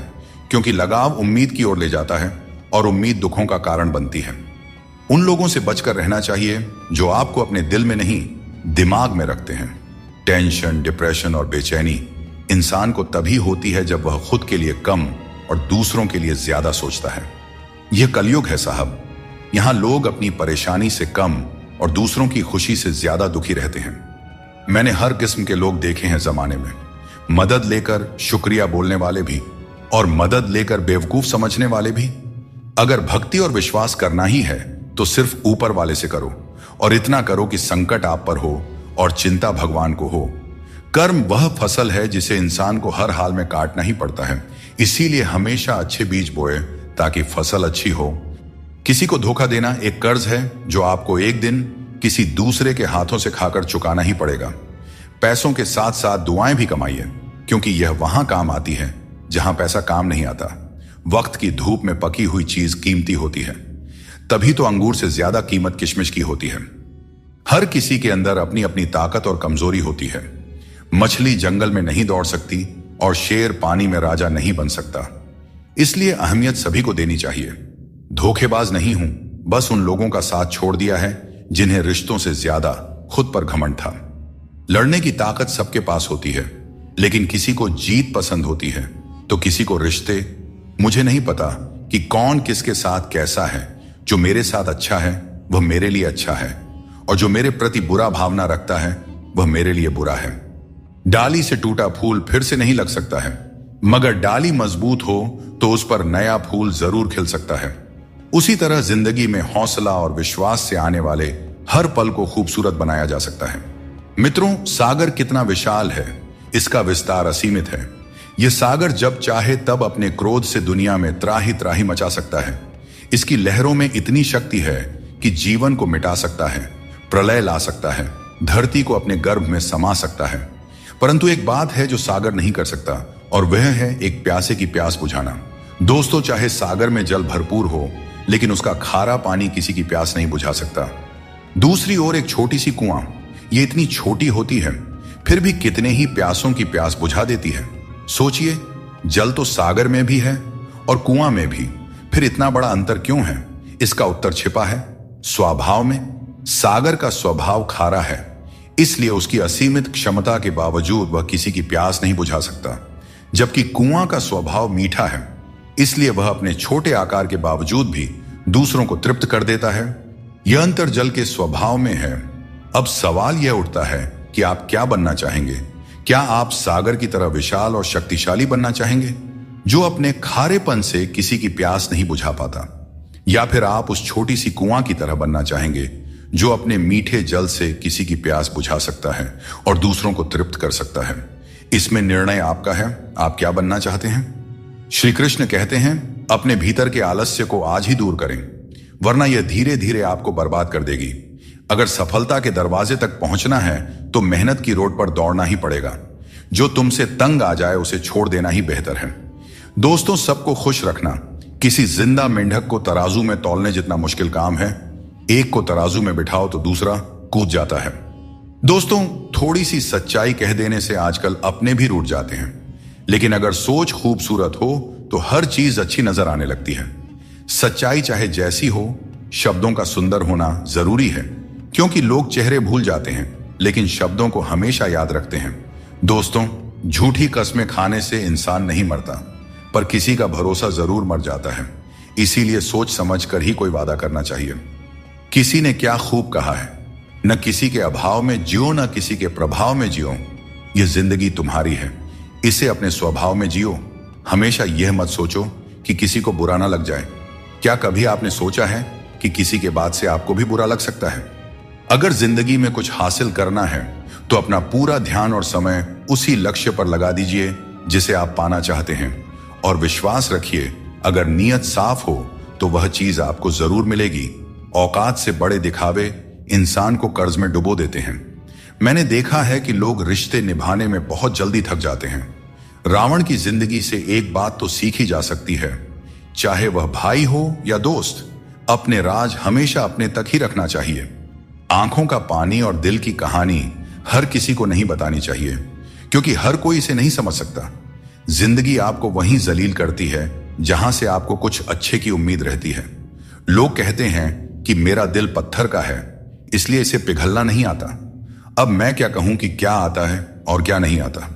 क्योंकि लगाव उम्मीद की ओर ले जाता है और उम्मीद दुखों का कारण बनती है। उन लोगों से बचकर रहना चाहिए जो आपको अपने दिल में नहीं दिमाग में रखते हैं। टेंशन, डिप्रेशन और बेचैनी इंसान को तभी होती है जब वह खुद के लिए कम और दूसरों के लिए ज्यादा सोचता है। यह कलयुग है साहब। यहां लोग अपनी परेशानी से कम और दूसरों की खुशी से ज्यादा दुखी रहते हैं। मैंने हर किस्म के लोग देखे हैं जमाने में, मदद लेकर शुक्रिया बोलने वाले भी और मदद लेकर बेवकूफ समझने वाले भी। अगर भक्ति और विश्वास करना ही है तो सिर्फ ऊपर वाले से करो, और इतना करो कि संकट आप पर हो और चिंता भगवान को हो। कर्म वह फसल है जिसे इंसान को हर हाल में काटना ही पड़ता है। इसीलिए हमेशा अच्छे बीज बोए ताकि फसल अच्छी हो। किसी को धोखा देना एक कर्ज है जो आपको एक दिन किसी दूसरे के हाथों से खाकर चुकाना ही पड़ेगा। पैसों के साथ साथ दुआएं भी कमाइए, क्योंकि यह वहां काम आती है जहां पैसा काम नहीं आता। वक्त की धूप में पकी हुई चीज कीमती होती है, तभी तो अंगूर से ज्यादा कीमत किशमिश की होती है। हर किसी के अंदर अपनी अपनी ताकत और कमजोरी होती है। मछली जंगल में नहीं दौड़ सकती और शेर पानी में राजा नहीं बन सकता। इसलिए अहमियत सभी को देनी चाहिए। धोखेबाज नहीं हूं, बस उन लोगों का साथ छोड़ दिया है जिन्हें रिश्तों से ज्यादा खुद पर घमंड था। लड़ने की ताकत सबके पास होती है, लेकिन किसी को जीत पसंद होती है तो किसी को रिश्ते। मुझे नहीं पता कि कौन किसके साथ कैसा है। जो मेरे साथ अच्छा है वह मेरे लिए अच्छा है, और जो मेरे प्रति बुरा भावना रखता है वह मेरे लिए बुरा है। डाली से टूटा फूल फिर से नहीं लग सकता है, मगर डाली मजबूत हो तो उस पर नया फूल जरूर खिल सकता है। उसी तरह जिंदगी में हौसला और विश्वास से आने वाले हर पल को खूबसूरत बनाया जा सकता है। मित्रों, सागर कितना विशाल है, इसका विस्तार असीमित है। यह सागर जब चाहे तब अपने क्रोध से दुनिया में त्राही त्राही मचा सकता है। इसकी लहरों में इतनी शक्ति है कि जीवन को मिटा सकता है, प्रलय ला सकता है, धरती को अपने गर्भ में समा सकता है। परंतु एक बात है जो सागर नहीं कर सकता, और वह है एक प्यासे की प्यास बुझाना। दोस्तों, चाहे सागर में जल भरपूर हो, लेकिन उसका खारा पानी किसी की प्यास नहीं बुझा सकता। दूसरी ओर एक छोटी सी कुआं, ये इतनी छोटी होती है फिर भी कितने ही प्यासों की प्यास बुझा देती है। सोचिए, जल तो सागर में भी है और कुआं में भी, फिर इतना बड़ा अंतर क्यों है? इसका उत्तर छिपा है स्वभाव में। सागर का स्वभाव खारा है, इसलिए उसकी असीमित क्षमता के बावजूद वह किसी की प्यास नहीं बुझा सकता, जबकि कुआं का स्वभाव मीठा है, इसलिए वह अपने छोटे आकार के बावजूद भी दूसरों को तृप्त कर देता है। यह अंतर जल के स्वभाव में है। अब सवाल यह उठता है कि आप क्या बनना चाहेंगे? क्या आप सागर की तरह विशाल और शक्तिशाली बनना चाहेंगे, जो अपने खारेपन से किसी की प्यास नहीं बुझा पाता? या फिर आप उस छोटी सी कुआं की तरह बनना चाहेंगे, जो अपने मीठे जल से किसी की प्यास बुझा सकता है और दूसरों को तृप्त कर सकता है? इसमें निर्णय आपका है। आप क्या बनना चाहते हैं? श्री कृष्ण कहते हैं, अपने भीतर के आलस्य को आज ही दूर करें, वरना यह धीरे धीरे आपको बर्बाद कर देगी। अगर सफलता के दरवाजे तक पहुंचना है तो मेहनत की रोड पर दौड़ना ही पड़ेगा। जो तुमसे तंग आ जाए उसे छोड़ देना ही बेहतर है। दोस्तों, सबको खुश रखना किसी जिंदा मेंढक को तराजू में तौलने जितना मुश्किल काम है। एक को तराजू में बिठाओ तो दूसरा कूद जाता है। दोस्तों, थोड़ी सी सच्चाई कह देने से आजकल अपने भी रूठ जाते हैं, लेकिन अगर सोच खूबसूरत हो तो हर चीज अच्छी नजर आने लगती है। सच्चाई चाहे जैसी हो, शब्दों का सुंदर होना जरूरी है, क्योंकि लोग चेहरे भूल जाते हैं लेकिन शब्दों को हमेशा याद रखते हैं। दोस्तों, झूठी कस्में खाने से इंसान नहीं मरता, पर किसी का भरोसा जरूर मर जाता है। इसीलिए सोच समझ कर ही कोई वादा करना चाहिए। किसी ने क्या खूब कहा है, न किसी के अभाव में जियो, न किसी के प्रभाव में जियो। यह जिंदगी तुम्हारी है, इसे अपने स्वभाव में जियो। हमेशा यह मत सोचो कि किसी को बुरा ना लग जाए। क्या कभी आपने सोचा है कि किसी के बात से आपको भी बुरा लग सकता है? अगर जिंदगी में कुछ हासिल करना है तो अपना पूरा ध्यान और समय उसी लक्ष्य पर लगा दीजिए जिसे आप पाना चाहते हैं, और विश्वास रखिए, अगर नीयत साफ हो तो वह चीज आपको जरूर मिलेगी। औकात से बड़े दिखावे इंसान को कर्ज में डुबो देते हैं। मैंने देखा है कि लोग रिश्ते निभाने में बहुत जल्दी थक जाते हैं। रावण की जिंदगी से एक बात तो सीखी जा सकती है, चाहे वह भाई हो या दोस्त, अपने राज हमेशा अपने तक ही रखना चाहिए। आंखों का पानी और दिल की कहानी हर किसी को नहीं बतानी चाहिए, क्योंकि हर कोई इसे नहीं समझ सकता। जिंदगी आपको वहीं जलील करती है जहां से आपको कुछ अच्छे की उम्मीद रहती है। लोग कहते हैं कि मेरा दिल पत्थर का है, इसलिए इसे पिघलना नहीं आता। अब मैं क्या कहूं कि क्या आता है और क्या नहीं आता।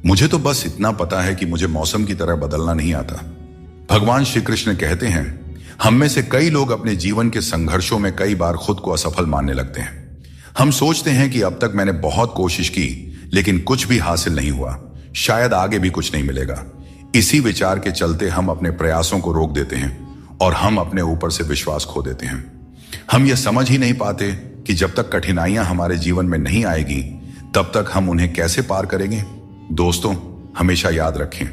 मुझे तो बस इतना पता है कि मुझे मौसम की तरह बदलना नहीं आता। भगवान श्री कृष्ण कहते हैं, हम में से कई लोग अपने जीवन के संघर्षों में कई बार खुद को असफल मानने लगते हैं। हम सोचते हैं कि अब तक मैंने बहुत कोशिश की लेकिन कुछ भी हासिल नहीं हुआ, शायद आगे भी कुछ नहीं मिलेगा। इसी विचार के चलते हम अपने प्रयासों को रोक देते हैं और हम अपने ऊपर से विश्वास खो देते हैं। हम यह समझ ही नहीं पाते कि जब तक कठिनाइयां हमारे जीवन में नहीं आएगी तब तक हम उन्हें कैसे पार करेंगे। दोस्तों, हमेशा याद रखें,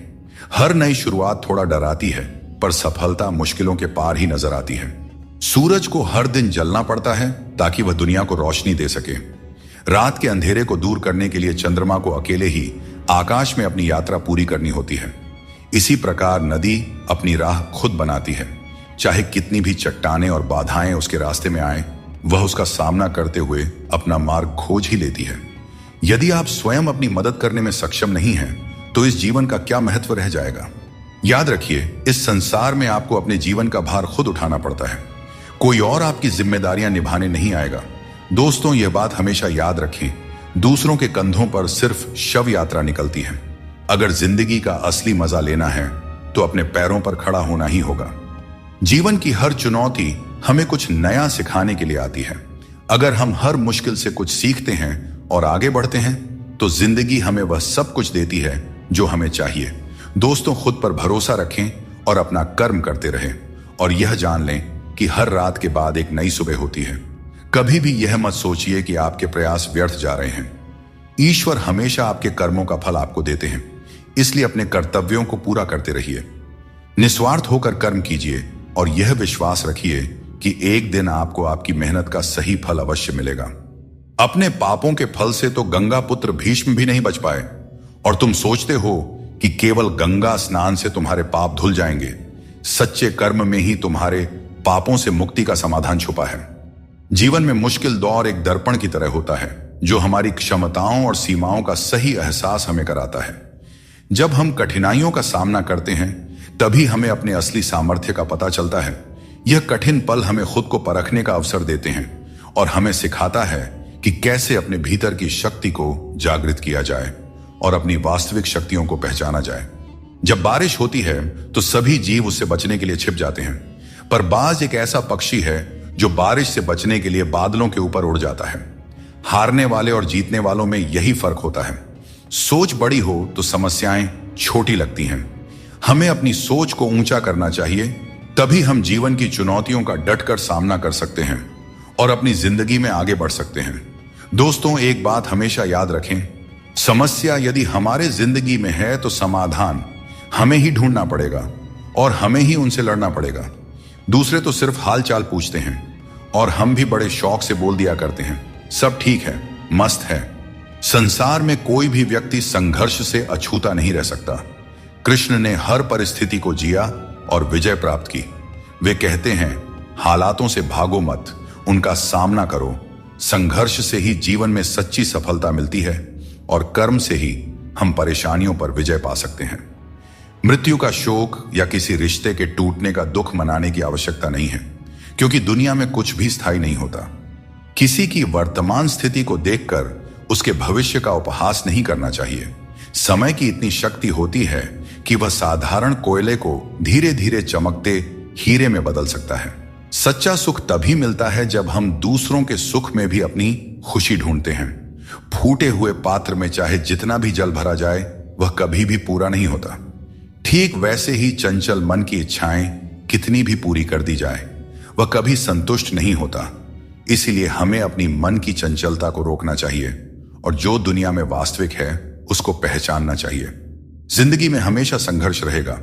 हर नई शुरुआत थोड़ा डराती है, पर सफलता मुश्किलों के पार ही नजर आती है। सूरज को हर दिन जलना पड़ता है ताकि वह दुनिया को रोशनी दे सके। रात के अंधेरे को दूर करने के लिए चंद्रमा को अकेले ही आकाश में अपनी यात्रा पूरी करनी होती है। इसी प्रकार नदी अपनी राह खुद बनाती है। चाहे कितनी भी चट्टानें और बाधाएं उसके रास्ते में आए, वह उसका सामना करते हुए अपना मार्ग खोज ही लेती है। यदि आप स्वयं अपनी मदद करने में सक्षम नहीं हैं, तो इस जीवन का क्या महत्व रह जाएगा। याद रखिए, इस संसार में आपको अपने जीवन का भार खुद उठाना पड़ता है, कोई और आपकी जिम्मेदारियां निभाने नहीं आएगा। दोस्तों, यह बात हमेशा याद रखें, दूसरों के कंधों पर सिर्फ शव यात्रा निकलती है। अगर जिंदगी का असली मजा लेना है तो अपने पैरों पर खड़ा होना ही होगा। जीवन की हर चुनौती हमें कुछ नया सिखाने के लिए आती है। अगर हम हर मुश्किल से कुछ सीखते हैं और आगे बढ़ते हैं तो जिंदगी हमें वह सब कुछ देती है जो हमें चाहिए। दोस्तों, खुद पर भरोसा रखें और अपना कर्म करते रहें, और यह जान लें कि हर रात के बाद एक नई सुबह होती है। कभी भी यह मत सोचिए कि आपके प्रयास व्यर्थ जा रहे हैं। ईश्वर हमेशा आपके कर्मों का फल आपको देते हैं, इसलिए अपने कर्तव्यों को पूरा करते रहिए। निस्वार्थ होकर कर्म कीजिए और यह विश्वास रखिए कि एक दिन आपको आपकी मेहनत का सही फल अवश्य मिलेगा। अपने पापों के फल से तो गंगा पुत्र भीष्म भी नहीं बच पाए, और तुम सोचते हो कि केवल गंगा स्नान से तुम्हारे पाप धुल जाएंगे। सच्चे कर्म में ही तुम्हारे पापों से मुक्ति का समाधान छुपा है। जीवन में मुश्किल दौर एक दर्पण की तरह होता है, जो हमारी क्षमताओं और सीमाओं का सही एहसास हमें कराता है। जब हम कठिनाइयों का सामना करते हैं तभी हमें अपने असली सामर्थ्य का पता चलता है। यह कठिन पल हमें खुद को परखने का अवसर देते हैं और हमें सिखाता है कि कैसे अपने भीतर की शक्ति को जागृत किया जाए और अपनी वास्तविक शक्तियों को पहचाना जाए। जब बारिश होती है तो सभी जीव उससे बचने के लिए छिप जाते हैं, पर बाज एक ऐसा पक्षी है जो बारिश से बचने के लिए बादलों के ऊपर उड़ जाता है। हारने वाले और जीतने वालों में यही फर्क होता है। सोच बड़ी हो तो समस्याएं छोटी लगती हैं। हमें अपनी सोच को ऊंचा करना चाहिए, तभी हम जीवन की चुनौतियों का डटकर सामना कर सकते हैं और अपनी जिंदगी में आगे बढ़ सकते हैं। दोस्तों, एक बात हमेशा याद रखें, समस्या यदि हमारे जिंदगी में है तो समाधान हमें ही ढूंढना पड़ेगा और हमें ही उनसे लड़ना पड़ेगा। दूसरे तो सिर्फ हालचाल पूछते हैं और हम भी बड़े शौक से बोल दिया करते हैं, सब ठीक है, मस्त है। संसार में कोई भी व्यक्ति संघर्ष से अछूता नहीं रह सकता। कृष्ण ने हर परिस्थिति को जिया और विजय प्राप्त की। वे कहते हैं, हालातों से भागो मत, उनका सामना करो। संघर्ष से ही जीवन में सच्ची सफलता मिलती है और कर्म से ही हम परेशानियों पर विजय पा सकते हैं। मृत्यु का शोक या किसी रिश्ते के टूटने का दुख मनाने की आवश्यकता नहीं है, क्योंकि दुनिया में कुछ भी स्थायी नहीं होता। किसी की वर्तमान स्थिति को देखकर उसके भविष्य का उपहास नहीं करना चाहिए। समय की इतनी शक्ति होती है कि वह साधारण कोयले को धीरे धीरे चमकते हीरे में बदल सकता है। सच्चा सुख तभी मिलता है जब हम दूसरों के सुख में भी अपनी खुशी ढूंढते हैं। फूटे हुए पात्र में चाहे जितना भी जल भरा जाए, वह कभी भी पूरा नहीं होता। ठीक वैसे ही चंचल मन की इच्छाएं कितनी भी पूरी कर दी जाए, वह कभी संतुष्ट नहीं होता। इसीलिए हमें अपनी मन की चंचलता को रोकना चाहिए और जो दुनिया में वास्तविक है उसको पहचानना चाहिए। जिंदगी में हमेशा संघर्ष रहेगा,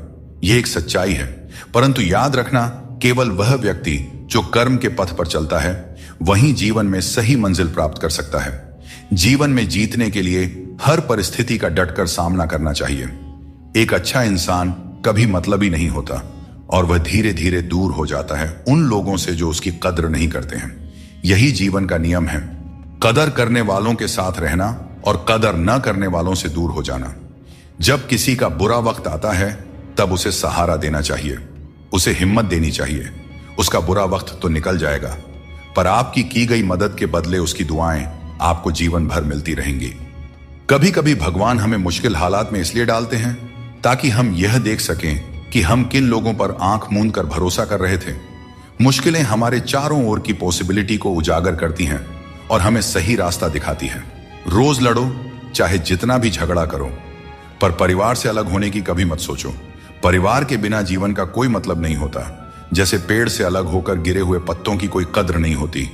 यह एक सच्चाई है, परंतु याद रखना, केवल वह व्यक्ति जो कर्म के पथ पर चलता है वही जीवन में सही मंजिल प्राप्त कर सकता है। जीवन में जीतने के लिए हर परिस्थिति का डटकर सामना करना चाहिए। एक अच्छा इंसान कभी मतलबी नहीं होता और वह धीरे धीरे दूर हो जाता है उन लोगों से जो उसकी कद्र नहीं करते हैं। यही जीवन का नियम है, कदर करने वालों के साथ रहना और कदर न करने वालों से दूर हो जाना। जब किसी का बुरा वक्त आता है तब उसे सहारा देना चाहिए, उसे हिम्मत देनी चाहिए। उसका बुरा वक्त तो निकल जाएगा, पर आपकी की गई मदद के बदले उसकी दुआएं आपको जीवन भर मिलती रहेंगी। कभी कभी भगवान हमें मुश्किल हालात में इसलिए डालते हैं ताकि हम यह देख सकें कि हम किन लोगों पर आंख मूंद कर भरोसा कर रहे थे। मुश्किलें हमारे चारों ओर की पॉसिबिलिटी को उजागर करती हैं और हमें सही रास्ता दिखाती हैं। रोज लड़ो, चाहे जितना भी झगड़ा करो, पर परिवार से अलग होने की कभी मत सोचो। परिवार के बिना जीवन का कोई मतलब नहीं होता। जैसे पेड़ से अलग होकर गिरे हुए पत्तों की कोई कद्र नहीं होती,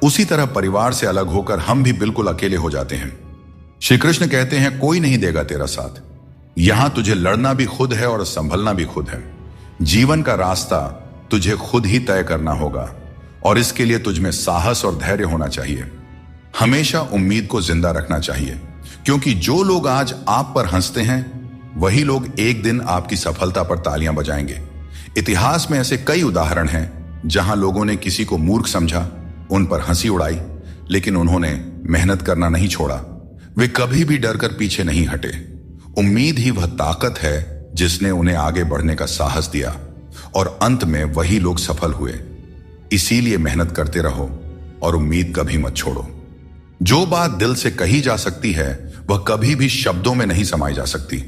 उसी तरह परिवार से अलग होकर हम भी बिल्कुल अकेले हो जाते हैं। श्री कृष्ण कहते हैं, कोई नहीं देगा तेरा साथ। यहां तुझे लड़ना भी खुद है और संभलना भी खुद है। जीवन का रास्ता तुझे खुद ही तय करना होगा और इसके लिए तुझमें साहस और धैर्य होना चाहिए। हमेशा उम्मीद को जिंदा रखना चाहिए, क्योंकि जो लोग आज आप पर हंसते हैं वही लोग एक दिन आपकी सफलता पर तालियां बजाएंगे। इतिहास में ऐसे कई उदाहरण हैं जहां लोगों ने किसी को मूर्ख समझा, उन पर हंसी उड़ाई, लेकिन उन्होंने मेहनत करना नहीं छोड़ा। वे कभी भी डरकर पीछे नहीं हटे। उम्मीद ही वह ताकत है जिसने उन्हें आगे बढ़ने का साहस दिया और अंत में वही लोग सफल हुए। इसीलिए मेहनत करते रहो और उम्मीद कभी मत छोड़ो। जो बात दिल से कही जा सकती है वह कभी भी शब्दों में नहीं समाई जा सकती,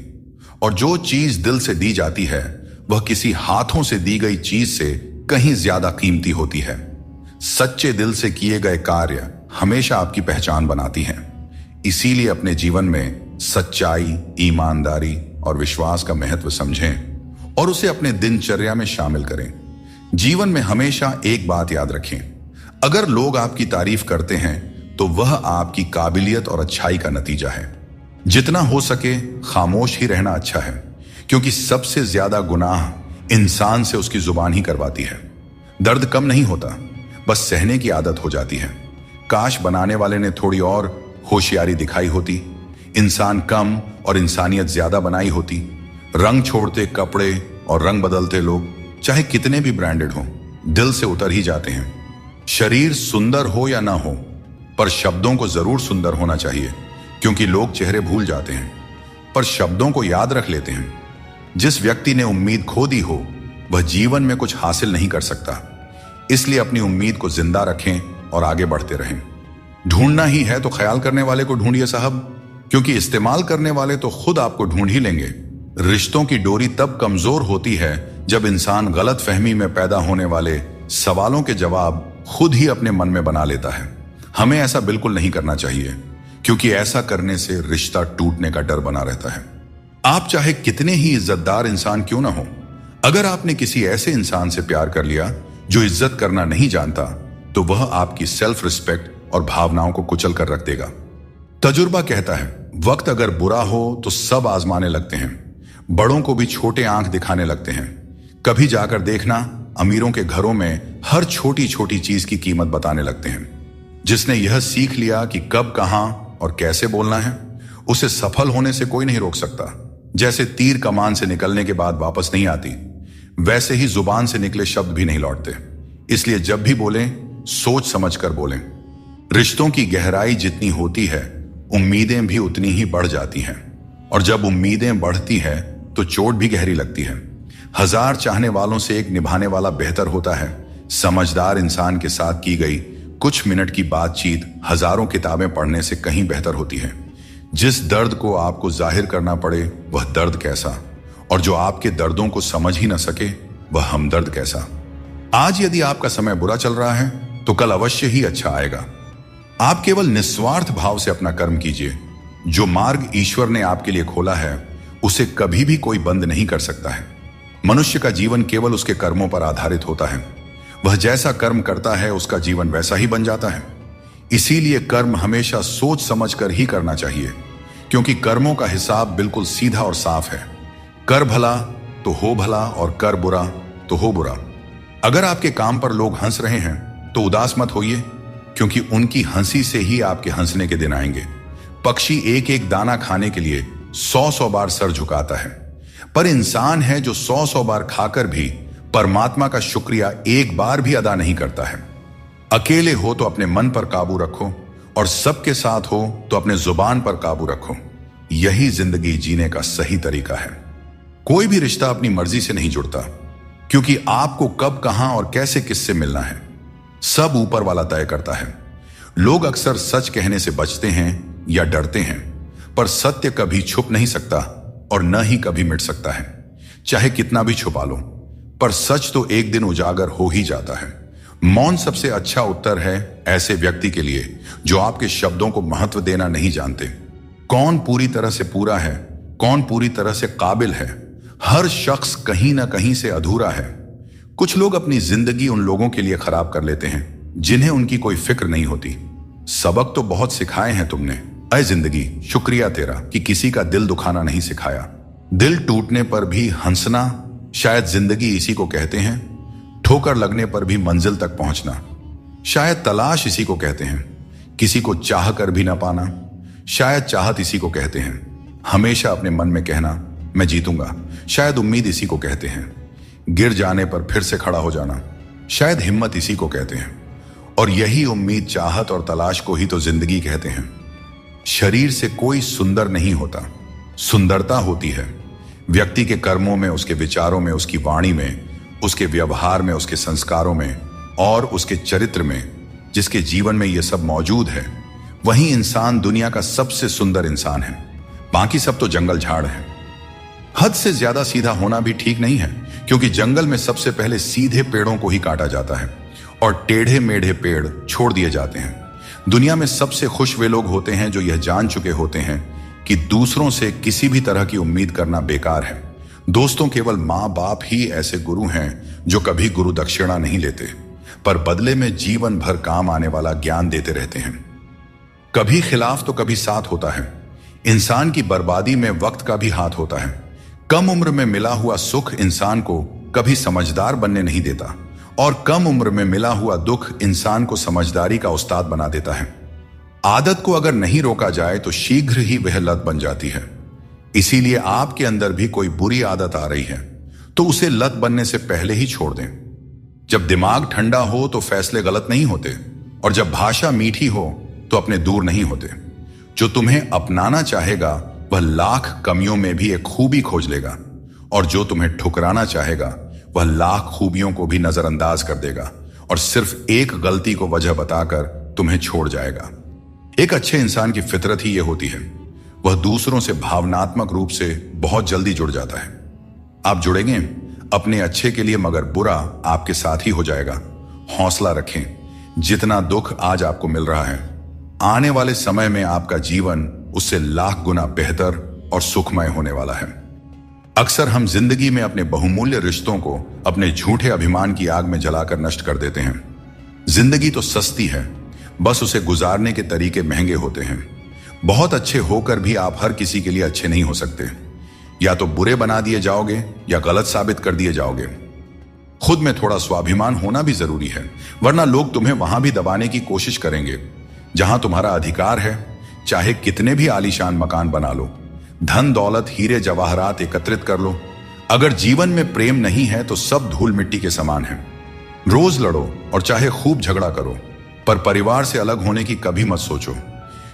और जो चीज दिल से दी जाती है वह किसी हाथों से दी गई चीज से कहीं ज्यादा कीमती होती है। सच्चे दिल से किए गए कार्य हमेशा आपकी पहचान बनाती हैं। इसीलिए अपने जीवन में सच्चाई, ईमानदारी और विश्वास का महत्व समझें और उसे अपने दिनचर्या में शामिल करें। जीवन में हमेशा एक बात याद रखें, अगर लोग आपकी तारीफ करते हैं तो वह आपकी काबिलियत और अच्छाई का नतीजा है। जितना हो सके खामोश ही रहना अच्छा है, क्योंकि सबसे ज्यादा गुनाह इंसान से उसकी जुबान ही करवाती है। दर्द कम नहीं होता, बस सहने की आदत हो जाती है। काश बनाने वाले ने थोड़ी और होशियारी दिखाई होती, इंसान कम और इंसानियत ज्यादा बनाई होती। रंग छोड़ते कपड़े और रंग बदलते लोग चाहे कितने भी ब्रांडेड हों, दिल से उतर ही जाते हैं। शरीर सुंदर हो या ना हो, पर शब्दों को जरूर सुंदर होना चाहिए, क्योंकि लोग चेहरे भूल जाते हैं पर शब्दों को याद रख लेते हैं। जिस व्यक्ति ने उम्मीद खो दी हो वह जीवन में कुछ हासिल नहीं कर सकता। इसलिए अपनी उम्मीद को जिंदा रखें और आगे बढ़ते रहें। ढूंढना ही है तो ख्याल करने वाले को ढूंढिए साहब, क्योंकि इस्तेमाल करने वाले तो खुद आपको ढूंढ ही लेंगे। रिश्तों की डोरी तब कमजोर होती है जब इंसान गलत फहमी में पैदा होने वाले सवालों के जवाब खुद ही अपने मन में बना लेता है। हमें ऐसा बिल्कुल नहीं करना चाहिए, क्योंकि ऐसा करने से रिश्ता टूटने का डर बना रहता है। आप चाहे कितने ही इज्जतदार इंसान क्यों ना हो, अगर आपने किसी ऐसे इंसान से प्यार कर लिया जो इज्जत करना नहीं जानता, तो वह आपकी सेल्फ रिस्पेक्ट और भावनाओं को कुचल कर रख देगा। तजुर्बा कहता है, वक्त अगर बुरा हो तो सब आजमाने लगते हैं, बड़ों को भी छोटे आंख दिखाने लगते हैं। कभी जाकर देखना, अमीरों के घरों में हर छोटी छोटी चीज की कीमत बताने लगते हैं। जिसने यह सीख लिया कि कब, कहां और कैसे बोलना है, उसे सफल होने से कोई नहीं रोक सकता। जैसे तीर कमान से निकलने के बाद वापस नहीं आती, वैसे ही जुबान से निकले शब्द भी नहीं लौटते। इसलिए जब भी बोलें, सोच समझ कर बोलें। रिश्तों की गहराई जितनी होती है, उम्मीदें भी उतनी ही बढ़ जाती हैं, और जब उम्मीदें बढ़ती है तो चोट भी गहरी लगती है। 1000 चाहने वालों से एक निभाने वाला बेहतर होता है। समझदार इंसान के साथ की गई कुछ मिनट की बातचीत हजारों किताबें पढ़ने से कहीं बेहतर होती है। जिस दर्द को आपको जाहिर करना पड़े वह दर्द कैसा, और जो आपके दर्दों को समझ ही न सके वह हमदर्द कैसा। आज यदि आपका समय बुरा चल रहा है तो कल अवश्य ही अच्छा आएगा। आप केवल निस्वार्थ भाव से अपना कर्म कीजिए। जो मार्ग ईश्वर ने आपके लिए खोला है उसे कभी भी कोई बंद नहीं कर सकता है। मनुष्य का जीवन केवल उसके कर्मों पर आधारित होता है। वह जैसा कर्म करता है उसका जीवन वैसा ही बन जाता है। इसीलिए कर्म हमेशा सोच समझ कर ही करना चाहिए, क्योंकि कर्मों का हिसाब बिल्कुल सीधा और साफ है। कर भला तो हो भला, और कर बुरा तो हो बुरा। अगर आपके काम पर लोग हंस रहे हैं तो उदास मत होइए, क्योंकि उनकी हंसी से ही आपके हंसने के दिन आएंगे। पक्षी एक एक दाना खाने के लिए 100 बार सर झुकाता है, पर इंसान है जो 100 बार खाकर भी परमात्मा का शुक्रिया एक बार भी अदा नहीं करता है। अकेले हो तो अपने मन पर काबू रखो, और सबके साथ हो तो अपने जुबान पर काबू रखो। यही जिंदगी जीने का सही तरीका है। कोई भी रिश्ता अपनी मर्जी से नहीं जुड़ता, क्योंकि आपको कब, कहां और कैसे किससे मिलना है सब ऊपर वाला तय करता है। लोग अक्सर सच कहने से बचते हैं या डरते हैं, पर सत्य कभी छुप नहीं सकता और न ही कभी मिट सकता है। चाहे कितना भी छुपा लो, पर सच तो एक दिन उजागर हो ही जाता है। मौन सबसे अच्छा उत्तर है ऐसे व्यक्ति के लिए जो आपके शब्दों को महत्व देना नहीं जानते। कौन पूरी तरह से पूरा है, कौन पूरी तरह से काबिल है, हर शख्स कहीं ना कहीं से अधूरा है। कुछ लोग अपनी जिंदगी उन लोगों के लिए खराब कर लेते हैं जिन्हें उनकी कोई फिक्र नहीं होती। सबक तो बहुत सिखाए हैं तुमने, अय जिंदगी, शुक्रिया तेरा कि किसी का दिल दुखाना नहीं सिखाया। दिल टूटने पर भी हंसना, शायद जिंदगी इसी को कहते हैं। ठोकर लगने पर भी मंजिल तक पहुंचना, शायद तलाश इसी को कहते हैं। किसी को चाह कर भी ना पाना, शायद चाहत इसी को कहते हैं। हमेशा अपने मन में कहना मैं जीतूंगा, शायद उम्मीद इसी को कहते हैं। गिर जाने पर फिर से खड़ा हो जाना, शायद हिम्मत इसी को कहते हैं। और यही उम्मीद, चाहत और तलाश को ही तो जिंदगी कहते हैं। शरीर से कोई सुंदर नहीं होता, सुंदरता होती है व्यक्ति के कर्मों में, उसके विचारों में, उसकी वाणी में, उसके व्यवहार में, उसके संस्कारों में और उसके चरित्र में। जिसके जीवन में यह सब मौजूद है वही इंसान दुनिया का सबसे सुंदर इंसान है। बाकी सब तो जंगल झाड़ है। हद से ज्यादा सीधा होना भी ठीक नहीं है, क्योंकि जंगल में सबसे पहले सीधे पेड़ों को ही काटा जाता है और टेढ़े मेढ़े पेड़ छोड़ दिए जाते हैं। दुनिया में सबसे खुश वे लोग होते हैं जो यह जान चुके होते हैं कि दूसरों से किसी भी तरह की उम्मीद करना बेकार है। दोस्तों, केवल माँ बाप ही ऐसे गुरु हैं जो कभी गुरु दक्षिणा नहीं लेते, पर बदले में जीवन भर काम आने वाला ज्ञान देते रहते हैं। कभी खिलाफ तो कभी साथ होता है। इंसान की बर्बादी में वक्त का भी हाथ होता है। कम उम्र में मिला हुआ सुख इंसान को कभी समझदार बनने नहीं देता, और कम उम्र में मिला हुआ दुख इंसान को समझदारी का उस्ताद बना देता है। आदत को अगर नहीं रोका जाए तो शीघ्र ही वह लत बन जाती है। इसीलिए आपके अंदर भी कोई बुरी आदत आ रही है तो उसे लत बनने से पहले ही छोड़ दें। जब दिमाग ठंडा हो तो फैसले गलत नहीं होते, और जब भाषा मीठी हो तो अपने दूर नहीं होते। जो तुम्हें अपनाना चाहेगा वह लाख कमियों में भी एक खूबी खोज लेगा, और जो तुम्हें ठुकराना चाहेगा वह लाख खूबियों को भी नजरअंदाज कर देगा और सिर्फ एक गलती को वजह बताकर तुम्हें छोड़ जाएगा। एक अच्छे इंसान की फितरत ही यह होती है, वह दूसरों से भावनात्मक रूप से बहुत जल्दी जुड़ जाता है। आप जुड़ेंगे अपने अच्छे के लिए, मगर बुरा आपके साथ ही हो जाएगा। हौसला रखें। जितना दुख आज आपको मिल रहा है आने वाले समय में आपका जीवन उससे लाख गुना बेहतर और सुखमय होने वाला है। अक्सर हम जिंदगी में अपने बहुमूल्य रिश्तों को अपने झूठे अभिमान की आग में जलाकर नष्ट कर देते हैं। जिंदगी तो सस्ती है, बस उसे गुजारने के तरीके महंगे होते हैं। बहुत अच्छे होकर भी आप हर किसी के लिए अच्छे नहीं हो सकते। या तो बुरे बना दिए जाओगे या गलत साबित कर दिए जाओगे। खुद में थोड़ा स्वाभिमान होना भी जरूरी है, वरना लोग तुम्हें वहां भी दबाने की कोशिश करेंगे जहां तुम्हारा अधिकार है। चाहे कितने भी आलीशान मकान बना लो, धन दौलत हीरे जवाहरात एकत्रित कर लो, अगर जीवन में प्रेम नहीं है तो सब धूल मिट्टी के समान है। रोज लड़ो और चाहे खूब झगड़ा करो, पर परिवार से अलग होने की कभी मत सोचो,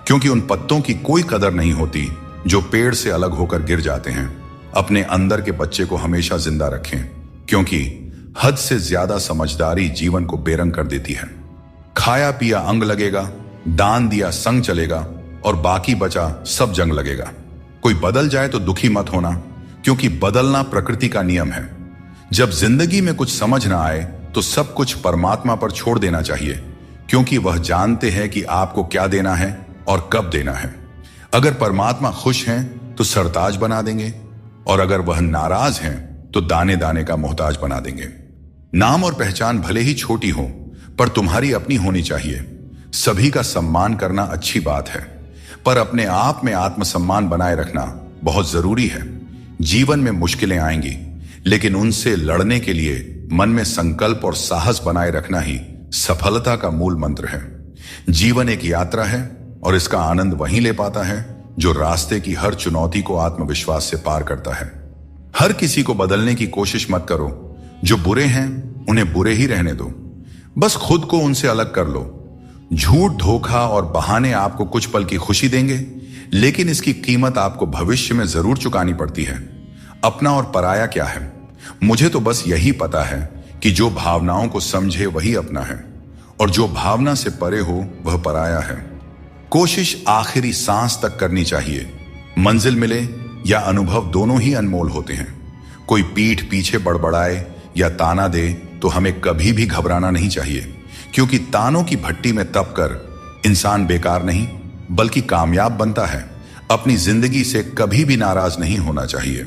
क्योंकि उन पत्तों की कोई कदर नहीं होती जो पेड़ से अलग होकर गिर जाते हैं। अपने अंदर के बच्चे को हमेशा जिंदा रखें, क्योंकि हद से ज्यादा समझदारी जीवन को बेरंग कर देती है। खाया पिया अंग लगेगा, दान दिया संग चलेगा, और बाकी बचा सब जंग लगेगा। कोई बदल जाए तो दुखी मत होना, क्योंकि बदलना प्रकृति का नियम है। जब जिंदगी में कुछ समझ ना आए तो सब कुछ परमात्मा पर छोड़ देना चाहिए, क्योंकि वह जानते हैं कि आपको क्या देना है और कब देना है। अगर परमात्मा खुश हैं तो सरताज बना देंगे, और अगर वह नाराज हैं तो दाने दाने का मोहताज बना देंगे। नाम और पहचान भले ही छोटी हो, पर तुम्हारी अपनी होनी चाहिए। सभी का सम्मान करना अच्छी बात है, पर अपने आप में आत्मसम्मान बनाए रखना बहुत जरूरी है। जीवन में मुश्किलें आएंगी, लेकिन उनसे लड़ने के लिए मन में संकल्प और साहस बनाए रखना ही सफलता का मूल मंत्र है। जीवन एक यात्रा है, और इसका आनंद वहीं ले पाता है जो रास्ते की हर चुनौती को आत्मविश्वास से पार करता है। हर किसी को बदलने की कोशिश मत करो। जो बुरे हैं उन्हें बुरे ही रहने दो, बस खुद को उनसे अलग कर लो। झूठ, धोखा और बहाने आपको कुछ पल की खुशी देंगे, लेकिन इसकी कीमत आपको भविष्य में जरूर चुकानी पड़ती है। अपना और पराया क्या है? मुझे तो बस यही पता है कि जो भावनाओं को समझे वही अपना है, और जो भावना से परे हो वह पराया है। कोशिश आखिरी सांस तक करनी चाहिए। मंजिल मिले या अनुभव दोनों ही अनमोल होते हैं। कोई पीठ पीछे बड़बड़ाए या ताना दे तो हमें कभी भी घबराना नहीं चाहिए, क्योंकि तानों की भट्टी में तप कर इंसान बेकार नहीं बल्कि कामयाब बनता है। अपनी जिंदगी से कभी भी नाराज नहीं होना चाहिए,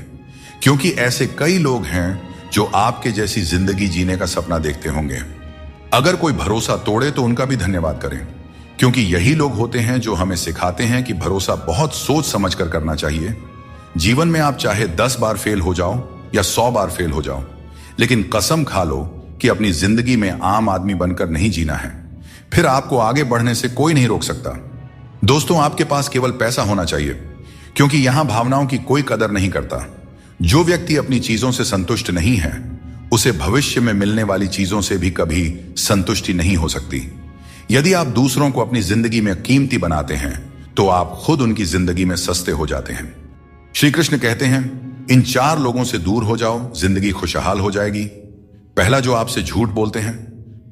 क्योंकि ऐसे कई लोग हैं जो आपके जैसी जिंदगी जीने का सपना देखते होंगे। अगर कोई भरोसा तोड़े तो उनका भी धन्यवाद करें, क्योंकि यही लोग होते हैं जो हमें सिखाते हैं कि भरोसा बहुत सोच समझ कर करना चाहिए। जीवन में आप चाहे 10 बार फेल हो जाओ या 100 बार फेल हो जाओ, लेकिन कसम खा लो कि अपनी जिंदगी में आम आदमी बनकर नहीं जीना है। फिर आपको आगे बढ़ने से कोई नहीं रोक सकता। दोस्तों, आपके पास केवल पैसा होना चाहिए, क्योंकि यहां भावनाओं की कोई कदर नहीं करता। जो व्यक्ति अपनी चीजों से संतुष्ट नहीं है, उसे भविष्य में मिलने वाली चीजों से भी कभी संतुष्टि नहीं हो सकती। यदि आप दूसरों को अपनी जिंदगी में कीमती बनाते हैं, तो आप खुद उनकी जिंदगी में सस्ते हो जाते हैं। श्री कृष्ण कहते हैं, इन 4 लोगों से दूर हो जाओ, जिंदगी खुशहाल हो जाएगी। पहला, जो आपसे झूठ बोलते हैं।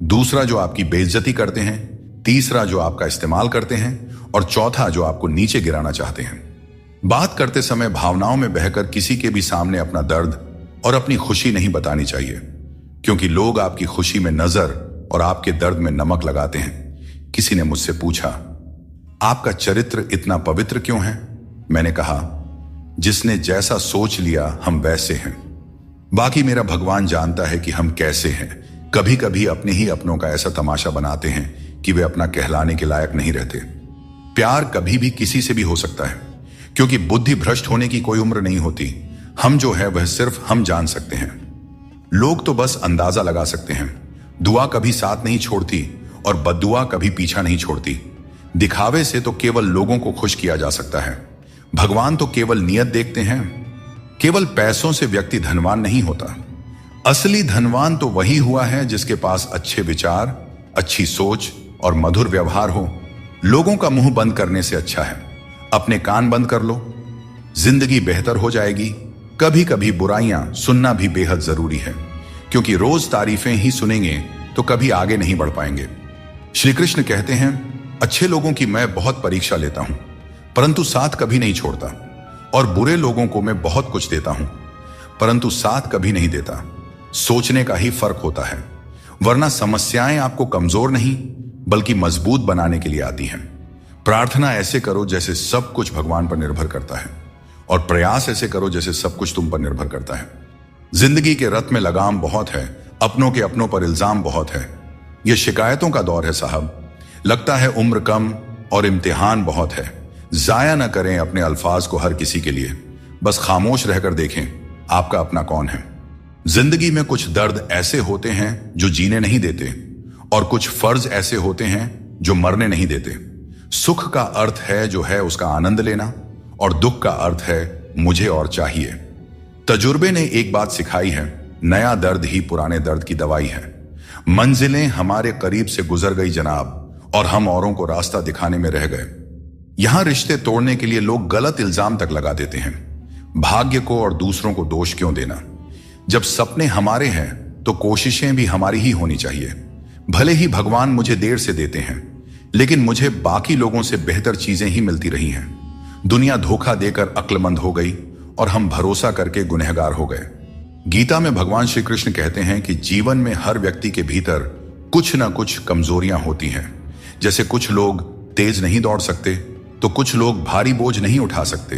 दूसरा, जो आपकी बेइज्जती करते हैं। तीसरा, जो आपका इस्तेमाल करते हैं। और चौथा, जो आपको नीचे गिराना चाहते हैं। बात करते समय भावनाओं में बहकर किसी के भी सामने अपना दर्द और अपनी खुशी नहीं बतानी चाहिए, क्योंकि लोग आपकी खुशी में नजर और आपके दर्द में नमक लगाते हैं। किसी ने मुझसे पूछा, आपका चरित्र इतना पवित्र क्यों है? मैंने कहा, जिसने जैसा सोच लिया हम वैसे हैं। बाकी मेरा भगवान जानता है कि हम कैसे हैं। कभी कभी अपने ही अपनों का ऐसा तमाशा बनाते हैं कि वे अपना कहलाने के लायक नहीं रहते। प्यार कभी भी किसी से भी हो सकता है, क्योंकि बुद्धि भ्रष्ट होने की कोई उम्र नहीं होती। हम जो है वह सिर्फ हम जान सकते हैं। लोग तो बस अंदाजा लगा सकते हैं। दुआ कभी साथ नहीं छोड़ती और बद्दुआ कभी पीछा नहीं छोड़ती। दिखावे से तो केवल लोगों को खुश किया जा सकता है। भगवान तो केवल नियत देखते हैं। केवल पैसों से व्यक्ति धनवान नहीं होता। असली धनवान तो वही हुआ है जिसके पास अच्छे विचार, अच्छी सोच और मधुर व्यवहार हो। लोगों का मुंह बंद करने से अच्छा है अपने कान बंद कर लो। जिंदगी बेहतर हो जाएगी। कभी कभी बुराइयां सुनना भी बेहद जरूरी है, क्योंकि रोज तारीफें ही सुनेंगे तो कभी आगे नहीं बढ़ पाएंगे। श्री कृष्ण कहते हैं, अच्छे लोगों की मैं बहुत परीक्षा लेता हूं, परंतु साथ कभी नहीं छोड़ता, और बुरे लोगों को मैं बहुत कुछ देता हूं, परंतु साथ कभी नहीं देता। सोचने का ही फर्क होता है, वरना समस्याएं आपको कमजोर नहीं बल्कि मजबूत बनाने के लिए आती हैं। प्रार्थना ऐसे करो जैसे सब कुछ भगवान पर निर्भर करता है, और प्रयास ऐसे करो जैसे सब कुछ तुम पर निर्भर करता है। जिंदगी के रथ में लगाम बहुत है, अपनों के अपनों पर इल्जाम बहुत है। यह शिकायतों का दौर है साहब। लगता है उम्र कम और इम्तिहान बहुत है। जाया न करें अपने अल्फाज को हर किसी के लिए, बस खामोश रहकर देखें आपका अपना कौन है। जिंदगी में कुछ दर्द ऐसे होते हैं जो जीने नहीं देते, और कुछ फर्ज ऐसे होते हैं जो मरने नहीं देते। सुख का अर्थ है जो है उसका आनंद लेना, और दुख का अर्थ है मुझे और चाहिए। तजुर्बे ने एक बात सिखाई है, नया दर्द ही पुराने दर्द की दवाई है। मंजिलें हमारे करीब से गुजर गई जनाब, और हम औरों को रास्ता दिखाने में रह गए। यहां रिश्ते तोड़ने के लिए लोग गलत इल्जाम तक लगा देते हैं। भाग्य को और दूसरों को दोष क्यों देना? जब सपने हमारे हैं तो कोशिशें भी हमारी ही होनी चाहिए। भले ही भगवान मुझे देर से देते हैं, लेकिन मुझे बाकी लोगों से बेहतर चीजें ही मिलती रही हैं। दुनिया धोखा देकर अक्लमंद हो गई और हम भरोसा करके गुनहगार हो गए। गीता में भगवान श्री कृष्ण कहते हैं कि जीवन में हर व्यक्ति के भीतर कुछ ना कुछ कमजोरियां होती हैं। जैसे कुछ लोग तेज नहीं दौड़ सकते, तो कुछ लोग भारी बोझ नहीं उठा सकते।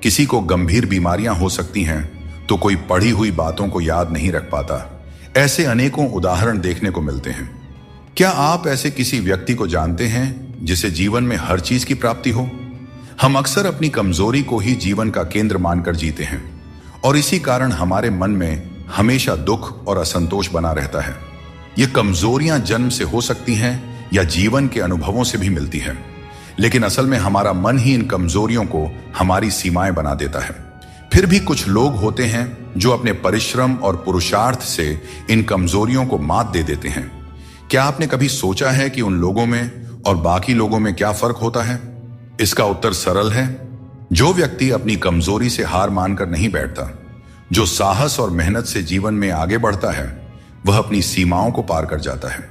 किसी को गंभीर बीमारियां हो सकती हैं, तो कोई पढ़ी हुई बातों को याद नहीं रख पाता। ऐसे अनेकों उदाहरण देखने को मिलते हैं। क्या आप ऐसे किसी व्यक्ति को जानते हैं जिसे जीवन में हर चीज की प्राप्ति हो? हम अक्सर अपनी कमजोरी को ही जीवन का केंद्र मानकर जीते हैं, और इसी कारण हमारे मन में हमेशा दुख और असंतोष बना रहता है। ये कमजोरियां जन्म से हो सकती हैं या जीवन के अनुभवों से भी मिलती है, लेकिन असल में हमारा मन ही इन कमजोरियों को हमारी सीमाएं बना देता है। फिर भी कुछ लोग होते हैं जो अपने परिश्रम और पुरुषार्थ से इन कमजोरियों को मात दे देते हैं। क्या आपने कभी सोचा है कि उन लोगों में और बाकी लोगों में क्या फर्क होता है? इसका उत्तर सरल है। जो व्यक्ति अपनी कमजोरी से हार मानकर नहीं बैठता, जो साहस और मेहनत से जीवन में आगे बढ़ता है, वह अपनी सीमाओं को पार कर जाता है।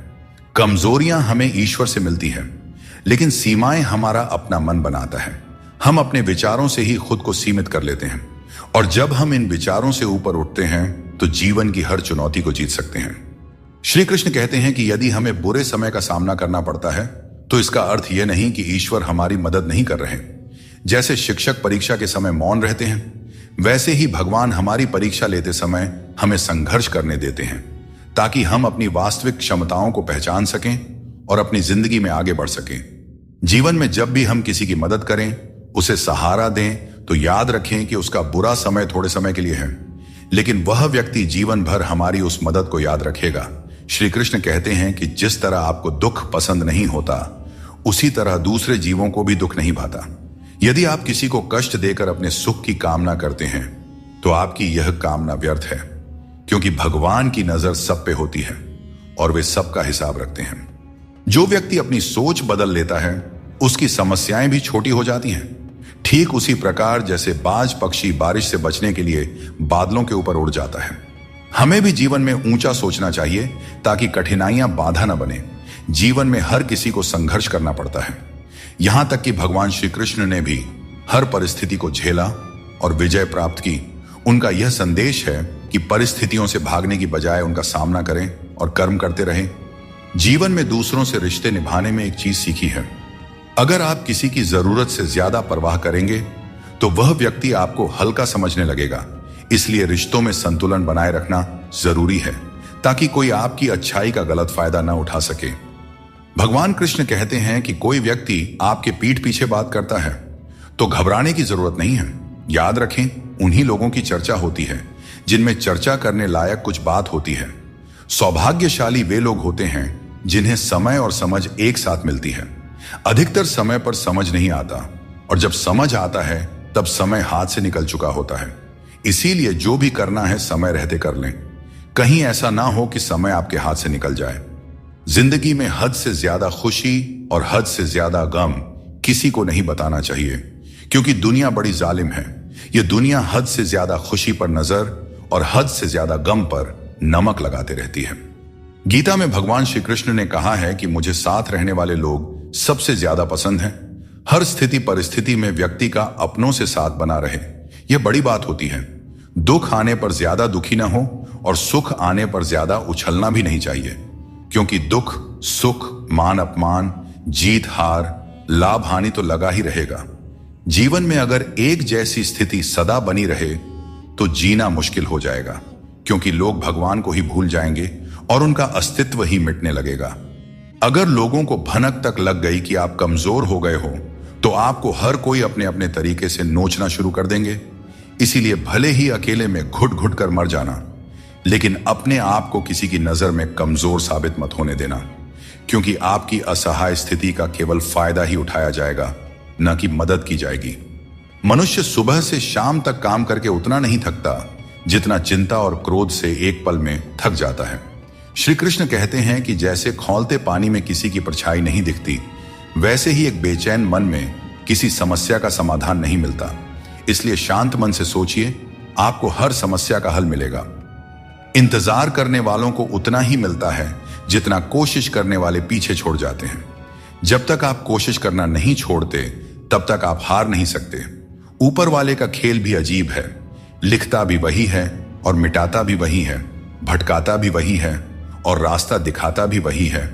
कमजोरियां हमें ईश्वर से मिलती हैं, लेकिन सीमाएं हमारा अपना मन बनाता है। हम अपने विचारों से ही खुद को सीमित कर लेते हैं, और जब हम इन विचारों से ऊपर उठते हैं तो जीवन की हर चुनौती को जीत सकते हैं। श्री कृष्ण कहते हैं कि यदि हमें बुरे समय का सामना करना पड़ता है, तो इसका अर्थ यह नहीं कि ईश्वर हमारी मदद नहीं कर रहे। जैसे शिक्षक परीक्षा के समय मौन रहते हैं, वैसे ही भगवान हमारी परीक्षा लेते समय हमें संघर्ष करने देते हैं, ताकि हम अपनी वास्तविक क्षमताओं को पहचान सकें और अपनी जिंदगी में आगे बढ़ सकें। जीवन में जब भी हम किसी की मदद करें, उसे सहारा दें, तो याद रखें कि उसका बुरा समय थोड़े समय के लिए है, लेकिन वह व्यक्ति जीवन भर हमारी उस मदद को याद रखेगा। श्री कृष्ण कहते हैं कि जिस तरह आपको दुख पसंद नहीं होता, उसी तरह दूसरे जीवों को भी दुख नहीं भाता। यदि आप किसी को कष्ट देकर अपने सुख की कामना करते हैं, तो आपकी यह कामना व्यर्थ है, क्योंकि भगवान की नजर सब पे होती है और वे सबका हिसाब रखते हैं। जो व्यक्ति अपनी सोच बदल लेता है, उसकी समस्याएं भी छोटी हो जाती हैं। ठीक उसी प्रकार जैसे बाज पक्षी बारिश से बचने के लिए बादलों के ऊपर उड़ जाता है। हमें भी जीवन में ऊंचा सोचना चाहिए, ताकि कठिनाइयां बाधा न बने। जीवन में हर किसी को संघर्ष करना पड़ता है। यहां तक कि भगवान श्री कृष्ण ने भी हर परिस्थिति को झेला और विजय प्राप्त की। उनका यह संदेश है कि परिस्थितियों से भागने की बजाय उनका सामना करें और कर्म करते रहें। जीवन में दूसरों से रिश्ते निभाने में एक चीज सीखी है, अगर आप किसी की जरूरत से ज्यादा परवाह करेंगे, तो वह व्यक्ति आपको हल्का समझने लगेगा। इसलिए रिश्तों में संतुलन बनाए रखना जरूरी है, ताकि कोई आपकी अच्छाई का गलत फायदा न उठा सके। भगवान कृष्ण कहते हैं कि कोई व्यक्ति आपके पीठ पीछे बात करता है, तो घबराने की जरूरत नहीं है। याद रखें, उन्हीं लोगों की चर्चा होती है जिनमें चर्चा करने लायक कुछ बात होती है। सौभाग्यशाली वे लोग होते हैं जिन्हें समय और समझ एक साथ मिलती है। अधिकतर समय पर समझ नहीं आता, और जब समझ आता है तब समय हाथ से निकल चुका होता है। इसीलिए जो भी करना है समय रहते कर लें, कहीं ऐसा ना हो कि समय आपके हाथ से निकल जाए। जिंदगी में हद से ज्यादा खुशी और हद से ज्यादा गम किसी को नहीं बताना चाहिए, क्योंकि दुनिया बड़ी जालिम है। यह दुनिया हद से ज्यादा खुशी पर नजर और हद से ज्यादा गम पर नमक लगाते रहती है। गीता में भगवान श्री कृष्ण ने कहा है कि मुझे साथ रहने वाले लोग सबसे ज्यादा पसंद हैं। हर स्थिति परिस्थिति में व्यक्ति का अपनों से साथ बना रहे, यह बड़ी बात होती है। दुख आने पर ज्यादा दुखी ना हो और सुख आने पर ज्यादा उछलना भी नहीं चाहिए, क्योंकि दुख, सुख, मान अपमान, जीत हार, लाभ हानि तो लगा ही रहेगा। जीवन में अगर एक जैसी स्थिति सदा बनी रहे तो जीना मुश्किल हो जाएगा, क्योंकि लोग भगवान को ही भूल जाएंगे और उनका अस्तित्व ही मिटने लगेगा। अगर लोगों को भनक तक लग गई कि आप कमजोर हो गए हो तो आपको हर कोई अपने अपने तरीके से नोचना शुरू कर देंगे। इसीलिए भले ही अकेले में घुट घुट कर मर जाना, लेकिन अपने आप को किसी की नजर में कमजोर साबित मत होने देना, क्योंकि आपकी असहाय स्थिति का केवल फायदा ही उठाया जाएगा, न कि मदद की जाएगी। मनुष्य सुबह से शाम तक काम करके उतना नहीं थकता जितना चिंता और क्रोध से एक पल में थक जाता है। श्री कृष्ण कहते हैं कि जैसे खौलते पानी में किसी की परछाई नहीं दिखती, वैसे ही एक बेचैन मन में किसी समस्या का समाधान नहीं मिलता। इसलिए शांत मन से सोचिए, आपको हर समस्या का हल मिलेगा। इंतजार करने वालों को उतना ही मिलता है जितना कोशिश करने वाले पीछे छोड़ जाते हैं। जब तक आप कोशिश करना नहीं छोड़ते तब तक आप हार नहीं सकते। ऊपर वाले का खेल भी अजीब है, लिखता भी वही है और मिटाता भी वही है, भटकाता भी वही है और रास्ता दिखाता भी वही है।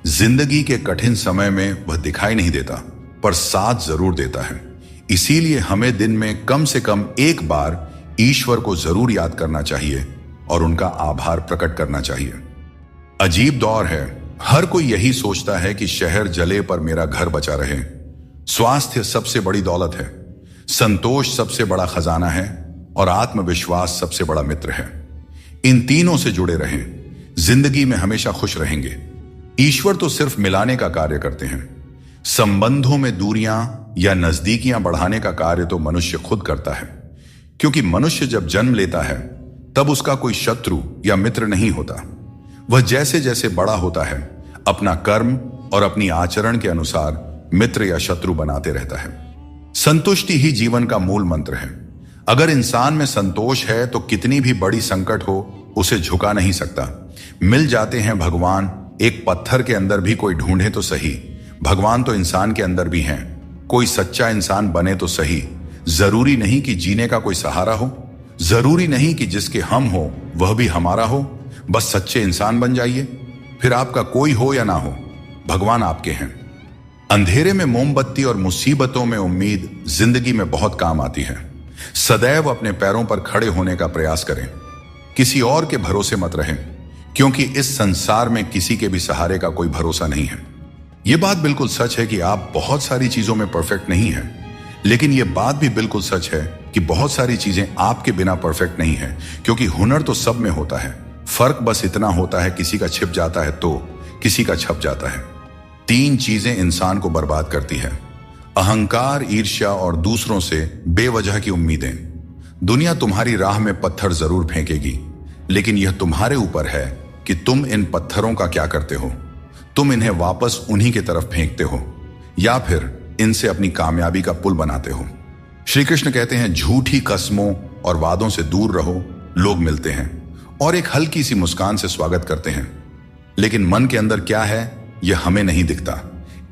जिंदगी के कठिन समय में वह दिखाई नहीं देता, पर साथ जरूर देता है। इसीलिए हमें दिन में कम से कम एक बार ईश्वर को जरूर याद करना चाहिए और उनका आभार प्रकट करना चाहिए। अजीब दौर है, हर कोई यही सोचता है कि शहर जले पर मेरा घर बचा रहे। स्वास्थ्य सबसे बड़ी दौलत है, संतोष सबसे बड़ा खजाना है और आत्मविश्वास सबसे बड़ा मित्र है। इन तीनों से जुड़े रहें, जिंदगी में हमेशा खुश रहेंगे। ईश्वर तो सिर्फ मिलाने का कार्य करते हैं। संबंधों में दूरियां या नजदीकियां बढ़ाने का कार्य तो मनुष्य खुद करता है, क्योंकि मनुष्य जब जन्म लेता है तब उसका कोई शत्रु या मित्र नहीं होता। वह जैसे जैसे बड़ा होता है अपना कर्म और अपनी आचरण के अनुसार मित्र या शत्रु बनाते रहता है। संतुष्टि ही जीवन का मूल मंत्र है। अगर इंसान में संतोष है तो कितनी भी बड़ी संकट हो उसे झुका नहीं सकता। मिल जाते हैं भगवान, एक पत्थर के अंदर भी कोई ढूंढे तो सही। भगवान तो इंसान के अंदर भी हैं, कोई सच्चा इंसान बने तो सही। जरूरी नहीं कि जीने का कोई सहारा हो, जरूरी नहीं कि जिसके हम हो वह भी हमारा हो। बस सच्चे इंसान बन जाइए, फिर आपका कोई हो या ना हो, भगवान आपके हैं। अंधेरे में मोमबत्ती और मुसीबतों में उम्मीद जिंदगी में बहुत काम आती है। सदैव अपने पैरों पर खड़े होने का प्रयास करें, किसी और के भरोसे मत रहें, क्योंकि इस संसार में किसी के भी सहारे का कोई भरोसा नहीं है। यह बात बिल्कुल सच है कि आप बहुत सारी चीजों में परफेक्ट नहीं हैं, लेकिन यह बात भी बिल्कुल सच है कि बहुत सारी चीजें आपके बिना परफेक्ट नहीं है, क्योंकि हुनर तो सब में होता है। फर्क बस इतना होता है, किसी का छिप जाता है तो किसी का छप जाता है। 3 चीजें इंसान को बर्बाद करती है: अहंकार, ईर्ष्या और दूसरों से बेवजह की उम्मीदें। दुनिया तुम्हारी राह में पत्थर जरूर फेंकेगी, लेकिन यह तुम्हारे ऊपर है कि तुम इन पत्थरों का क्या करते हो। तुम इन्हें वापस उन्हीं की तरफ फेंकते हो या फिर इनसे अपनी कामयाबी का पुल बनाते हो। श्री कृष्ण कहते हैं, झूठी कस्मों और वादों से दूर रहो। लोग मिलते हैं और एक हल्की सी मुस्कान से स्वागत करते हैं, लेकिन मन के अंदर क्या है यह हमें नहीं दिखता।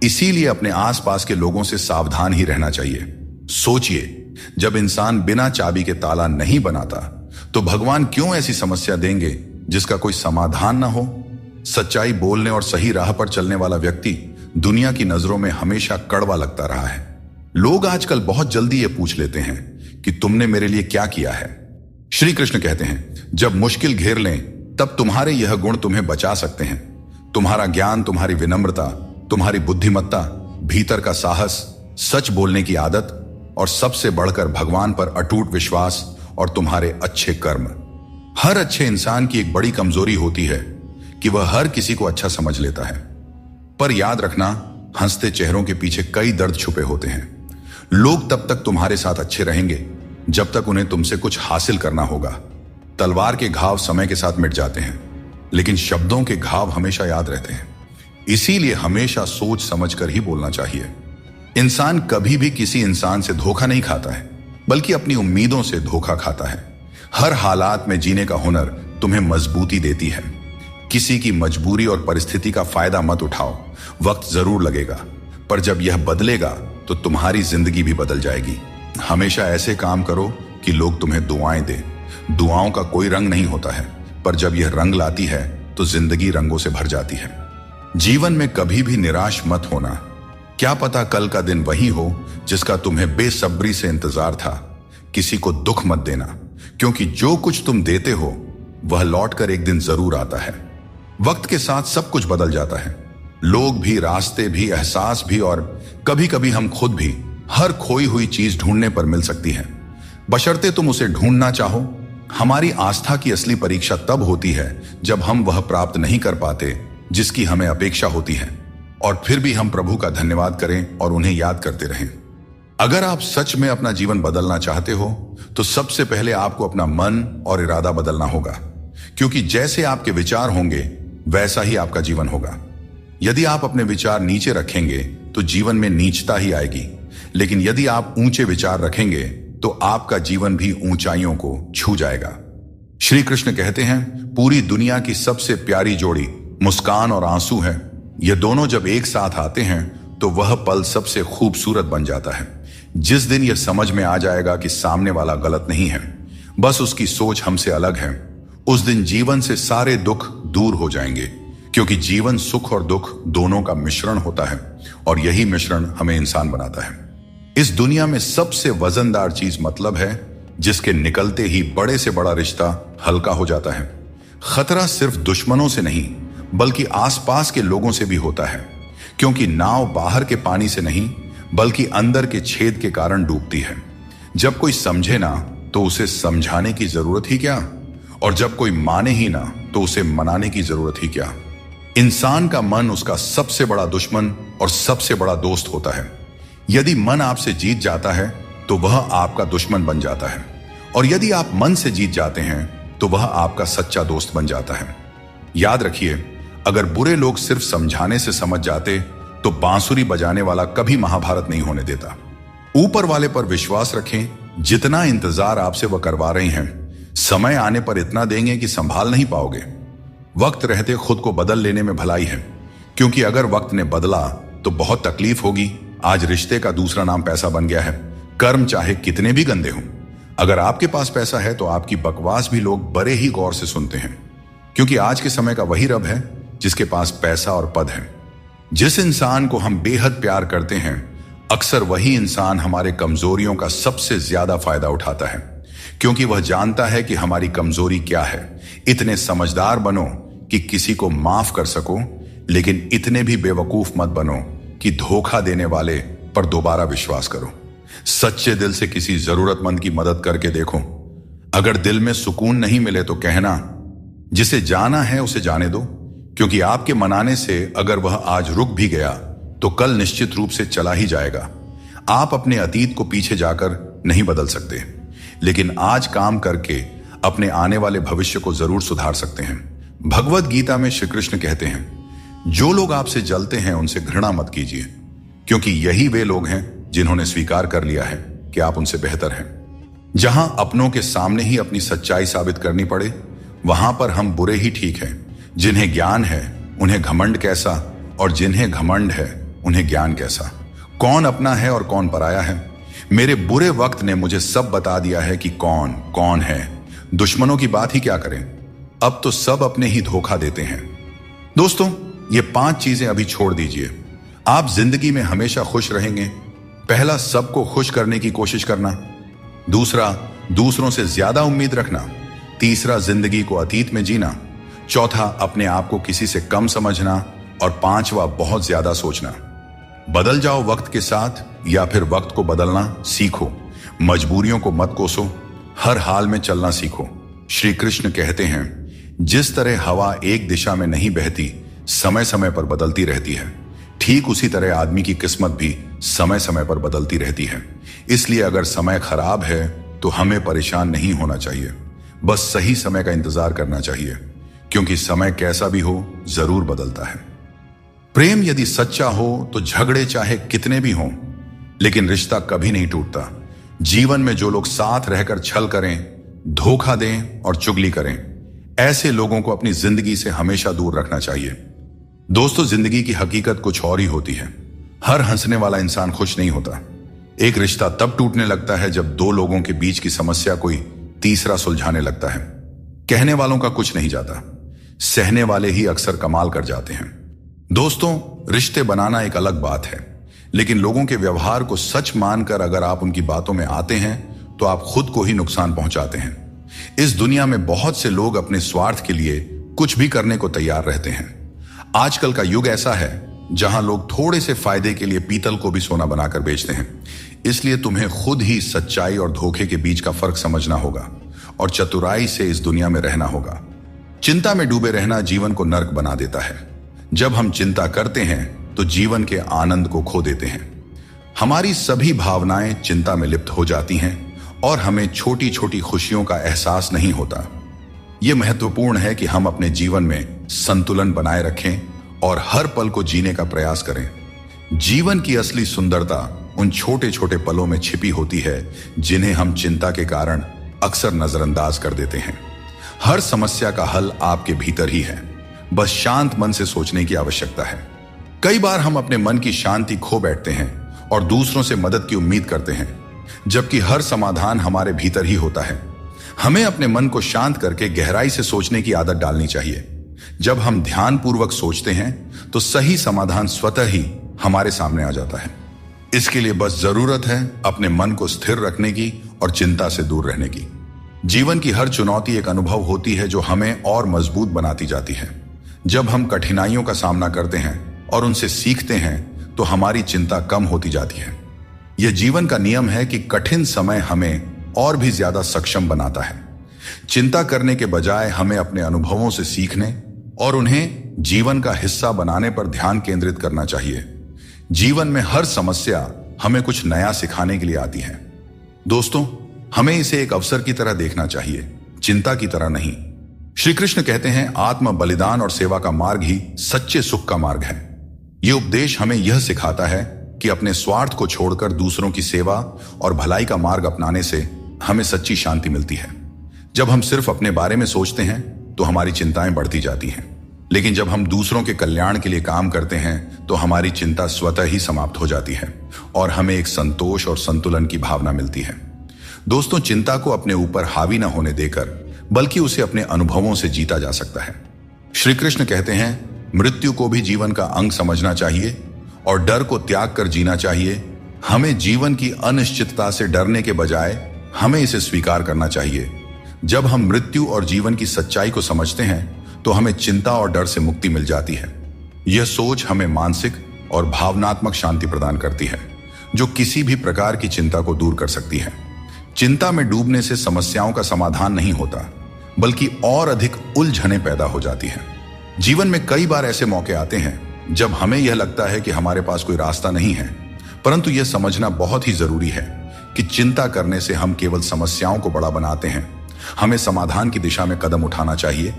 इसीलिए अपने आसपास के लोगों से सावधान ही रहना चाहिए। सोचिए, जब इंसान बिना चाबी के ताला नहीं बनाता तो भगवान क्यों ऐसी समस्या देंगे जिसका कोई समाधान ना हो। सच्चाई बोलने और सही राह पर चलने वाला व्यक्ति दुनिया की नजरों में हमेशा कड़वा लगता रहा है। लोग आजकल बहुत जल्दी ये पूछ लेते हैं कि तुमने मेरे लिए क्या किया है। श्री कृष्ण कहते हैं, जब मुश्किल घेर लें तब तुम्हारे यह गुण तुम्हें बचा सकते हैं। तुम्हारा ज्ञान, तुम्हारी विनम्रता, तुम्हारी बुद्धिमत्ता, भीतर का साहस, सच बोलने की आदत और सबसे बढ़कर भगवान पर अटूट विश्वास और तुम्हारे अच्छे कर्म। हर अच्छे इंसान की एक बड़ी कमजोरी होती है कि वह हर किसी को अच्छा समझ लेता है, पर याद रखना, हंसते चेहरों के पीछे कई दर्द छुपे होते हैं। लोग तब तक तुम्हारे साथ अच्छे रहेंगे जब तक उन्हें तुमसे कुछ हासिल करना होगा। तलवार के घाव समय के साथ मिट जाते हैं, लेकिन शब्दों के घाव हमेशा याद रहते हैं। इसीलिए हमेशा सोच समझ कर ही बोलना चाहिए। इंसान कभी भी किसी इंसान से धोखा नहीं खाता है, बल्कि अपनी उम्मीदों से धोखा खाता है। हर हालात में जीने का हुनर तुम्हें मजबूती देती है। किसी की मजबूरी और परिस्थिति का फायदा मत उठाओ। वक्त जरूर लगेगा, पर जब यह बदलेगा तो तुम्हारी जिंदगी भी बदल जाएगी। हमेशा ऐसे काम करो कि लोग तुम्हें दुआएं दें। दुआओं का कोई रंग नहीं होता है, पर जब यह रंग लाती है तो जिंदगी रंगों से भर जाती है। जीवन में कभी भी निराश मत होना। क्या पता कल का दिन वही हो जिसका तुम्हें बेसब्री से इंतजार था। किसी को दुख मत देना, क्योंकि जो कुछ तुम देते हो वह लौटकर एक दिन जरूर आता है। वक्त के साथ सब कुछ बदल जाता है, लोग भी, रास्ते भी, एहसास भी, और कभी कभी हम खुद भी। हर खोई हुई चीज ढूंढने पर मिल सकती है, बशर्ते तुम उसे ढूंढना चाहो। हमारी आस्था की असली परीक्षा तब होती है जब हम वह प्राप्त नहीं कर पाते जिसकी हमें अपेक्षा होती है, और फिर भी हम प्रभु का धन्यवाद करें और उन्हें याद करते रहें। अगर आप सच में अपना जीवन बदलना चाहते हो तो सबसे पहले आपको अपना मन और इरादा बदलना होगा, क्योंकि जैसे आपके विचार होंगे वैसा ही आपका जीवन होगा। यदि आप अपने विचार नीचे रखेंगे तो जीवन में नीचता ही आएगी, लेकिन यदि आप ऊंचे विचार रखेंगे तो आपका जीवन भी ऊंचाइयों को छू जाएगा। श्री कृष्ण कहते हैं, पूरी दुनिया की सबसे प्यारी जोड़ी मुस्कान और आंसू है। ये दोनों जब एक साथ आते हैं तो वह पल सबसे खूबसूरत बन जाता है। जिस दिन यह समझ में आ जाएगा कि सामने वाला गलत नहीं है, बस उसकी सोच हमसे अलग है, उस दिन जीवन से सारे दुख दूर हो जाएंगे, क्योंकि जीवन सुख और दुख दोनों का मिश्रण होता है, और यही मिश्रण हमें इंसान बनाता है। इस दुनिया में सबसे वजनदार चीज मतलब है, जिसके निकलते ही बड़े से बड़ा रिश्ता हल्का हो जाता है। खतरा सिर्फ दुश्मनों से नहीं बल्कि आसपास के लोगों से भी होता है, क्योंकि नाव बाहर के पानी से नहीं बल्कि अंदर के छेद के कारण डूबती है। जब कोई समझे ना तो उसे समझाने की जरूरत ही क्या, और जब कोई माने ही ना तो उसे मनाने की जरूरत ही क्या। इंसान का मन उसका सबसे बड़ा दुश्मन और सबसे बड़ा दोस्त होता है। यदि मन आपसे जीत जाता है तो वह आपका दुश्मन बन जाता है, और यदि आप मन से जीत जाते हैं तो वह आपका सच्चा दोस्त बन जाता है। याद रखिए, अगर बुरे लोग सिर्फ समझाने से समझ जाते तो बांसुरी बजाने वाला कभी महाभारत नहीं होने देता। ऊपर वाले पर विश्वास रखें, जितना इंतजार आपसे वह करवा रहे हैं, समय आने पर इतना देंगे कि संभाल नहीं पाओगे। वक्त रहते खुद को बदल लेने में भलाई है, क्योंकि अगर वक्त ने बदला तो बहुत तकलीफ होगी। आज रिश्ते का दूसरा नाम पैसा बन गया है, कर्म चाहे कितने भी गंदे हों। अगर आपके पास पैसा है तो आपकी बकवास भी लोग बड़े ही गौर से सुनते हैं, क्योंकि आज के समय का वही रब है जिसके पास पैसा और पद है। जिस इंसान को हम बेहद प्यार करते हैं, अक्सर वही इंसान हमारे कमजोरियों का सबसे ज्यादा फायदा उठाता है, क्योंकि वह जानता है कि हमारी कमजोरी क्या है। इतने समझदार बनो कि किसी को माफ कर सको, लेकिन इतने भी बेवकूफ मत बनो कि धोखा देने वाले पर दोबारा विश्वास करो। सच्चे दिल से किसी जरूरतमंद की मदद करके देखो। अगर दिल में सुकून नहीं मिले तो कहना, जिसे जाना है उसे जाने दो, क्योंकि आपके मनाने से अगर वह आज रुक भी गया तो कल निश्चित रूप से चला ही जाएगा। आप अपने अतीत को पीछे जाकर नहीं बदल सकते, लेकिन आज काम करके अपने आने वाले भविष्य को जरूर सुधार सकते हैं। भगवद गीता में श्री कृष्ण कहते हैं, जो लोग आपसे जलते हैं उनसे घृणा मत कीजिए, क्योंकि यही वे लोग हैं जिन्होंने स्वीकार कर लिया है कि आप उनसे बेहतर हैं। जहां अपनों के सामने ही अपनी सच्चाई साबित करनी पड़े, वहां पर हम बुरे ही ठीक हैं। जिन्हें ज्ञान है उन्हें घमंड कैसा, और जिन्हें घमंड है उन्हें ज्ञान कैसा। कौन अपना है और कौन पराया है। मेरे बुरे वक्त ने मुझे सब बता दिया है कि कौन कौन है। दुश्मनों की बात ही क्या करें, अब तो सब अपने ही धोखा देते हैं। दोस्तों, ये 5 चीजें अभी छोड़ दीजिए, आप जिंदगी में हमेशा खुश रहेंगे। पहला, सबको खुश करने की कोशिश करना। दूसरा, दूसरों से ज्यादा उम्मीद रखना। तीसरा, जिंदगी को अतीत में जीना। चौथा, अपने आप को किसी से कम समझना। और पांचवा, बहुत ज्यादा सोचना। बदल जाओ वक्त के साथ, या फिर वक्त को बदलना सीखो। मजबूरियों को मत कोसो, हर हाल में चलना सीखो। श्री कृष्ण कहते हैं, जिस तरह हवा एक दिशा में नहीं बहती, समय समय पर बदलती रहती है, ठीक उसी तरह आदमी की किस्मत भी समय समय पर बदलती रहती है। इसलिए अगर समय खराब है तो हमें परेशान नहीं होना चाहिए, बस सही समय का इंतजार करना चाहिए, क्योंकि समय कैसा भी हो जरूर बदलता है। प्रेम यदि सच्चा हो तो झगड़े चाहे कितने भी हों, लेकिन रिश्ता कभी नहीं टूटता। जीवन में जो लोग साथ रहकर छल करें, धोखा दें और चुगली करें, ऐसे लोगों को अपनी जिंदगी से हमेशा दूर रखना चाहिए। दोस्तों, जिंदगी की हकीकत कुछ और ही होती है। हर हंसने वाला इंसान खुश नहीं होता। एक रिश्ता तब टूटने लगता है जब 2 लोगों के बीच की समस्या कोई तीसरा सुलझाने लगता है। कहने वालों का कुछ नहीं जाता, सहने वाले ही अक्सर कमाल कर जाते हैं। दोस्तों, रिश्ते बनाना एक अलग बात है, लेकिन लोगों के व्यवहार को सच मानकर अगर आप उनकी बातों में आते हैं तो आप खुद को ही नुकसान पहुंचाते हैं। इस दुनिया में बहुत से लोग अपने स्वार्थ के लिए कुछ भी करने को तैयार रहते हैं। आजकल का युग ऐसा है जहां लोग थोड़े से फायदे के लिए पीतल को भी सोना बनाकर बेचते हैं। इसलिए तुम्हें खुद ही सच्चाई और धोखे के बीच का फर्क समझना होगा और चतुराई से इस दुनिया में रहना होगा। चिंता में डूबे रहना जीवन को नर्क बना देता है। जब हम चिंता करते हैं तो जीवन के आनंद को खो देते हैं। हमारी सभी भावनाएं चिंता में लिप्त हो जाती हैं और हमें छोटी छोटी खुशियों का एहसास नहीं होता। यह महत्वपूर्ण है कि हम अपने जीवन में संतुलन बनाए रखें और हर पल को जीने का प्रयास करें। जीवन की असली सुंदरता उन छोटे छोटे पलों में छिपी होती है जिन्हें हम चिंता के कारण अक्सर नजरअंदाज कर देते हैं। हर समस्या का हल आपके भीतर ही है, बस शांत मन से सोचने की आवश्यकता है। कई बार हम अपने मन की शांति खो बैठते हैं और दूसरों से मदद की उम्मीद करते हैं, जबकि हर समाधान हमारे भीतर ही होता है। हमें अपने मन को शांत करके गहराई से सोचने की आदत डालनी चाहिए। जब हम ध्यानपूर्वक सोचते हैं तो सही समाधान स्वतः ही हमारे सामने आ जाता है। इसके लिए बस जरूरत है अपने मन को स्थिर रखने की और चिंता से दूर रहने की। जीवन की हर चुनौती एक अनुभव होती है जो हमें और मजबूत बनाती जाती है। जब हम कठिनाइयों का सामना करते हैं और उनसे सीखते हैं तो हमारी चिंता कम होती जाती है। यह जीवन का नियम है कि कठिन समय हमें और भी ज्यादा सक्षम बनाता है। चिंता करने के बजाय हमें अपने अनुभवों से सीखने और उन्हें जीवन का हिस्सा बनाने पर ध्यान केंद्रित करना चाहिए। जीवन में हर समस्या हमें कुछ नया सिखाने के लिए आती है। दोस्तों, हमें इसे एक अवसर की तरह देखना चाहिए, चिंता की तरह नहीं। श्री कृष्ण कहते हैं, आत्म बलिदान और सेवा का मार्ग ही सच्चे सुख का मार्ग है। यह उपदेश हमें यह सिखाता है कि अपने स्वार्थ को छोड़कर दूसरों की सेवा और भलाई का मार्ग अपनाने से हमें सच्ची शांति मिलती है। जब हम सिर्फ अपने बारे में सोचते हैं तो हमारी चिंताएं बढ़ती जाती हैं, लेकिन जब हम दूसरों के कल्याण के लिए काम करते हैं तो हमारी चिंता स्वतः ही समाप्त हो जाती है और हमें एक संतोष और संतुलन की भावना मिलती है। दोस्तों, चिंता को अपने ऊपर हावी न होने देकर बल्कि उसे अपने अनुभवों से जीता जा सकता है। श्री कृष्ण कहते हैं, मृत्यु को भी जीवन का अंग समझना चाहिए और डर को त्याग कर जीना चाहिए। हमें जीवन की अनिश्चितता से डरने के बजाय हमें इसे स्वीकार करना चाहिए। जब हम मृत्यु और जीवन की सच्चाई को समझते हैं तो हमें चिंता और डर से मुक्ति मिल जाती है। यह सोच हमें मानसिक और भावनात्मक शांति प्रदान करती है, जो किसी भी प्रकार की चिंता को दूर कर सकती है। चिंता में डूबने से समस्याओं का समाधान नहीं होता, बल्कि और अधिक उलझनें पैदा हो जाती हैं। जीवन में कई बार ऐसे मौके आते हैं जब हमें यह लगता है कि हमारे पास कोई रास्ता नहीं है, परंतु यह समझना बहुत ही जरूरी है कि चिंता करने से हम केवल समस्याओं को बड़ा बनाते हैं। हमें समाधान की दिशा में कदम उठाना चाहिए,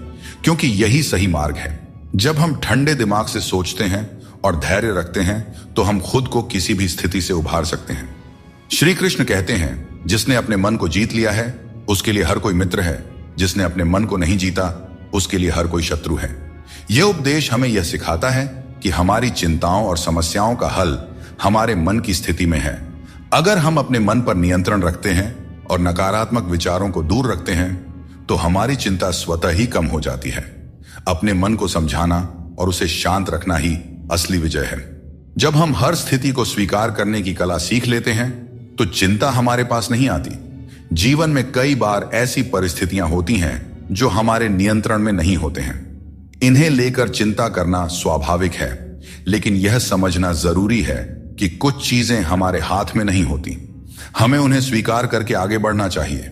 क्योंकि यही सही मार्ग है। जब हम ठंडे दिमाग से सोचते हैं और धैर्य रखते हैं तो हम खुद को किसी भी स्थिति से उभार सकते हैं। श्री कृष्ण कहते हैं, जिसने अपने मन को जीत लिया है उसके लिए हर कोई मित्र है, जिसने अपने मन को नहीं जीता उसके लिए हर कोई शत्रु है। यह उपदेश हमें यह सिखाता है कि हमारी चिंताओं और समस्याओं का हल हमारे मन की स्थिति में है। अगर हम अपने मन पर नियंत्रण रखते हैं और नकारात्मक विचारों को दूर रखते हैं तो हमारी चिंता स्वतः ही कम हो जाती है। अपने मन को समझाना और उसे शांत रखना ही असली विजय है। जब हम हर स्थिति को स्वीकार करने की कला सीख लेते हैं तो चिंता हमारे पास नहीं आती। जीवन में कई बार ऐसी परिस्थितियां होती हैं जो हमारे नियंत्रण में नहीं होते हैं। इन्हें लेकर चिंता करना स्वाभाविक है, लेकिन यह समझना जरूरी है कि कुछ चीजें हमारे हाथ में नहीं होती। हमें उन्हें स्वीकार करके आगे बढ़ना चाहिए।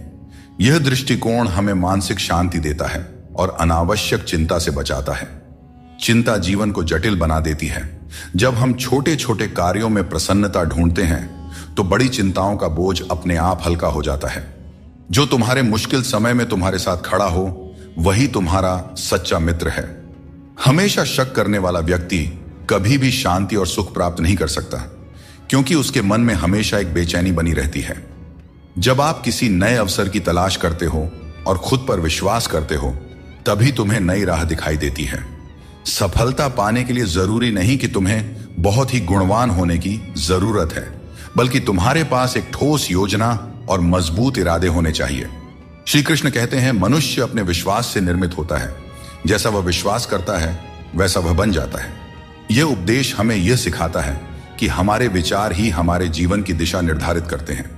यह दृष्टिकोण हमें मानसिक शांति देता है और अनावश्यक चिंता से बचाता है। चिंता जीवन को जटिल बना देती है। जब हम छोटे छोटे कार्यों में प्रसन्नता ढूंढते हैं तो बड़ी चिंताओं का बोझ अपने आप हल्का हो जाता है। जो तुम्हारे मुश्किल समय में तुम्हारे साथ खड़ा हो वही तुम्हारा सच्चा मित्र है। हमेशा शक करने वाला व्यक्ति कभी भी शांति और सुख प्राप्त नहीं कर सकता, क्योंकि उसके मन में हमेशा एक बेचैनी बनी रहती है। जब आप किसी नए अवसर की तलाश करते हो और खुद पर विश्वास करते हो, तभी तुम्हें नई राह दिखाई देती है। सफलता पाने के लिए जरूरी नहीं कि तुम्हें बहुत ही गुणवान होने की जरूरत है, बल्कि तुम्हारे पास एक ठोस योजना और मजबूत इरादे होने चाहिए। श्री कृष्ण कहते हैं, मनुष्य अपने विश्वास से निर्मित होता है। जैसा वह विश्वास करता है वैसा वह बन जाता है। यह उपदेश हमें यह सिखाता है कि हमारे विचार ही हमारे जीवन की दिशा निर्धारित करते हैं।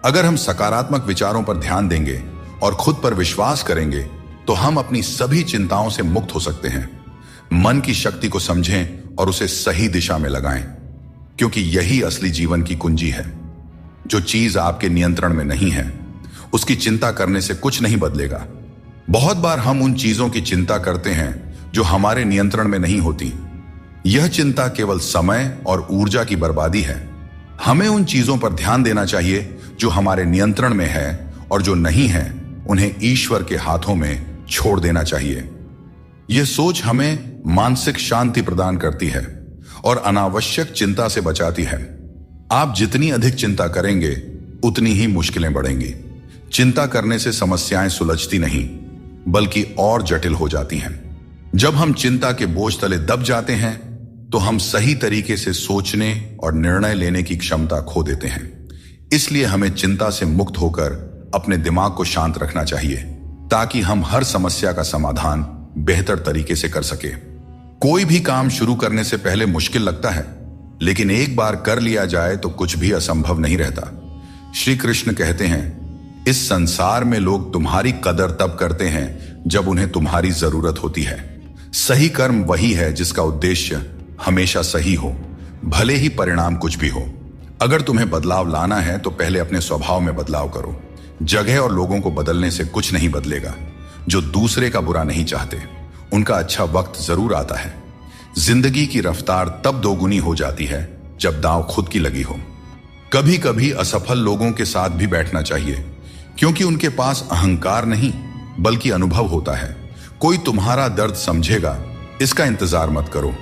अगर हम सकारात्मक विचारों पर ध्यान देंगे और खुद पर विश्वास करेंगे तो हम अपनी सभी चिंताओं से मुक्त हो सकते हैं। मन की शक्ति को समझें और उसे सही दिशा में लगाएं, क्योंकि यही असली जीवन की कुंजी है। जो चीज आपके नियंत्रण में नहीं है, उसकी चिंता करने से कुछ नहीं बदलेगा। बहुत बार हम उन चीजों की चिंता करते हैं जो हमारे नियंत्रण में नहीं होती। यह चिंता केवल समय और ऊर्जा की बर्बादी है। हमें उन चीजों पर ध्यान देना चाहिए जो हमारे नियंत्रण में है, और जो नहीं है उन्हें ईश्वर के हाथों में छोड़ देना चाहिए। यह सोच हमें मानसिक शांति प्रदान करती है और अनावश्यक चिंता से बचाती है। आप जितनी अधिक चिंता करेंगे उतनी ही मुश्किलें बढ़ेंगी। चिंता करने से समस्याएं सुलझती नहीं, बल्कि और जटिल हो जाती हैं। जब हम चिंता के बोझ तले दब जाते हैं तो हम सही तरीके से सोचने और निर्णय लेने की क्षमता खो देते हैं। इसलिए हमें चिंता से मुक्त होकर अपने दिमाग को शांत रखना चाहिए, ताकि हम हर समस्या का समाधान बेहतर तरीके से कर सके। कोई भी काम शुरू करने से पहले मुश्किल लगता है, लेकिन एक बार कर लिया जाए तो कुछ भी असंभव नहीं रहता। श्री कृष्ण कहते हैं, इस संसार में लोग तुम्हारी कदर तब करते हैं जब उन्हें तुम्हारी जरूरत होती है। सही कर्म वही है जिसका उद्देश्य हमेशा सही हो, भले ही परिणाम कुछ भी हो। अगर तुम्हें बदलाव लाना है तो पहले अपने स्वभाव में बदलाव करो। जगह और लोगों को बदलने से कुछ नहीं बदलेगा। जो दूसरे का बुरा नहीं चाहते, उनका अच्छा वक्त जरूर आता है। जिंदगी की रफ्तार तब दोगुनी हो जाती है जब दांव खुद की लगी हो। कभी कभी असफल लोगों के साथ भी बैठना चाहिए, क्योंकि उनके पास अहंकार नहीं बल्कि अनुभव होता है। कोई तुम्हारा दर्द समझेगा, इसका इंतजार मत करो।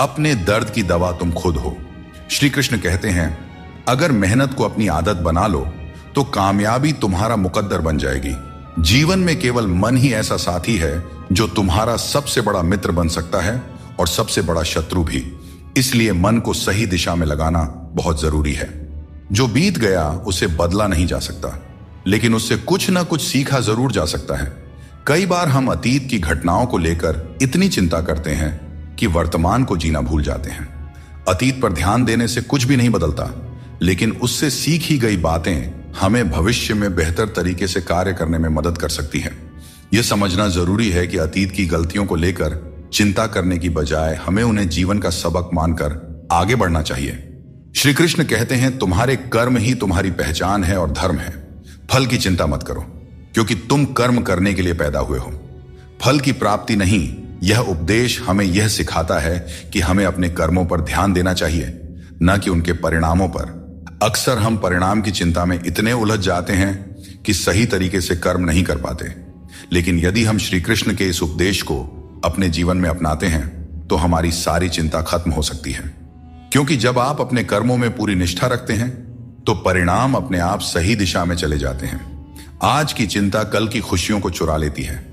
अपने दर्द की दवा तुम खुद हो। श्री कृष्ण कहते हैं, अगर मेहनत को अपनी आदत बना लो तो कामयाबी तुम्हारा मुकद्दर बन जाएगी। जीवन में केवल मन ही ऐसा साथी है जो तुम्हारा सबसे बड़ा मित्र बन सकता है और सबसे बड़ा शत्रु भी। इसलिए मन को सही दिशा में लगाना बहुत जरूरी है। जो बीत गया उसे बदला नहीं जा सकता, लेकिन उससे कुछ ना कुछ सीखा जरूर जा सकता है। कई बार हम अतीत की घटनाओं को लेकर इतनी चिंता करते हैं कि वर्तमान को जीना भूल जाते हैं। अतीत पर ध्यान देने से कुछ भी नहीं बदलता, लेकिन उससे सीखी गई बातें हमें भविष्य में बेहतर तरीके से कार्य करने में मदद कर सकती हैं। यह समझना जरूरी है कि अतीत की गलतियों को लेकर चिंता करने की बजाय हमें उन्हें जीवन का सबक मानकर आगे बढ़ना चाहिए। श्री कृष्ण कहते हैं, तुम्हारे कर्म ही तुम्हारी पहचान है और धर्म है। फल की चिंता मत करो, क्योंकि तुम कर्म करने के लिए पैदा हुए हो, फल की प्राप्ति नहीं। यह उपदेश हमें यह सिखाता है कि हमें अपने कर्मों पर ध्यान देना चाहिए, न कि उनके परिणामों पर। अक्सर हम परिणाम की चिंता में इतने उलझ जाते हैं कि सही तरीके से कर्म नहीं कर पाते। लेकिन यदि हम श्री कृष्ण के इस उपदेश को अपने जीवन में अपनाते हैं तो हमारी सारी चिंता खत्म हो सकती है। क्योंकि जब आप अपने कर्मों में पूरी निष्ठा रखते हैं तो परिणाम अपने आप सही दिशा में चले जाते हैं। आज की चिंता कल की खुशियों को चुरा लेती है।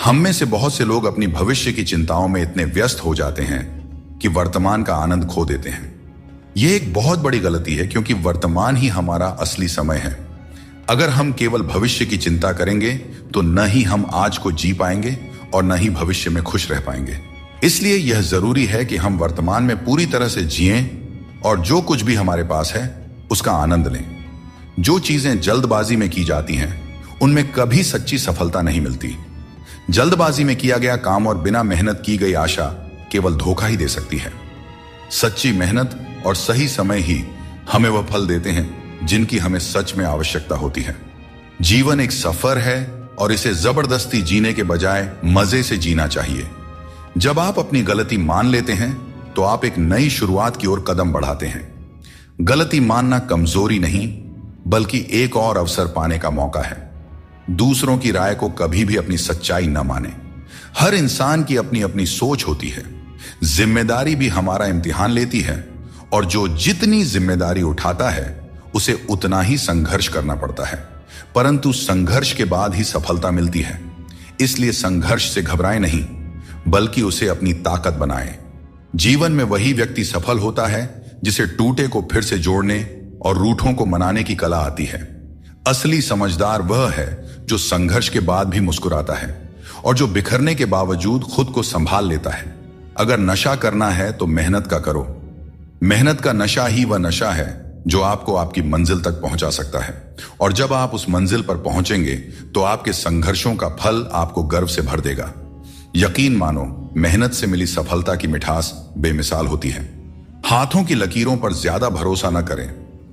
हम में से बहुत से लोग अपनी भविष्य की चिंताओं में इतने व्यस्त हो जाते हैं कि वर्तमान का आनंद खो देते हैं। यह एक बहुत बड़ी गलती है, क्योंकि वर्तमान ही हमारा असली समय है। अगर हम केवल भविष्य की चिंता करेंगे तो न ही हम आज को जी पाएंगे और न ही भविष्य में खुश रह पाएंगे। इसलिए यह जरूरी है कि हम वर्तमान में पूरी तरह से जिएं और जो कुछ भी हमारे पास है उसका आनंद लें। जो चीजें जल्दबाजी में की जाती हैं उनमें कभी सच्ची सफलता नहीं मिलती। जल्दबाजी में किया गया काम और बिना मेहनत की गई आशा केवल धोखा ही दे सकती है। सच्ची मेहनत और सही समय ही हमें वह फल देते हैं जिनकी हमें सच में आवश्यकता होती है। जीवन एक सफर है और इसे जबरदस्ती जीने के बजाय मजे से जीना चाहिए। जब आप अपनी गलती मान लेते हैं तो आप एक नई शुरुआत की ओर कदम बढ़ाते हैं। गलती मानना कमजोरी नहीं, बल्कि एक और अवसर पाने का मौका है। दूसरों की राय को कभी भी अपनी सच्चाई न माने। हर इंसान की अपनी अपनी सोच होती है। जिम्मेदारी भी हमारा इम्तिहान लेती है, और जो जितनी जिम्मेदारी उठाता है उसे उतना ही संघर्ष करना पड़ता है। परंतु संघर्ष के बाद ही सफलता मिलती है। इसलिए संघर्ष से घबराएं नहीं, बल्कि उसे अपनी ताकत बनाएं। जीवन में वही व्यक्ति सफल होता है जिसे टूटे को फिर से जोड़ने और रूठों को मनाने की कला आती है। असली समझदार वह है जो संघर्ष के बाद भी मुस्कुराता है और जो बिखरने के बावजूद खुद को संभाल लेता है। अगर नशा करना है तो मेहनत का करो, मेहनत का नशा ही वह नशा है जो आपको आपकी मंजिल तक पहुंचा सकता है, और जब आप उस मंजिल पर पहुंचेंगे तो आपके संघर्षों का फल आपको गर्व से भर देगा। यकीन मानो, मेहनत से मिली सफलता की मिठास बेमिसाल होती है। हाथों की लकीरों पर ज्यादा भरोसा न करें,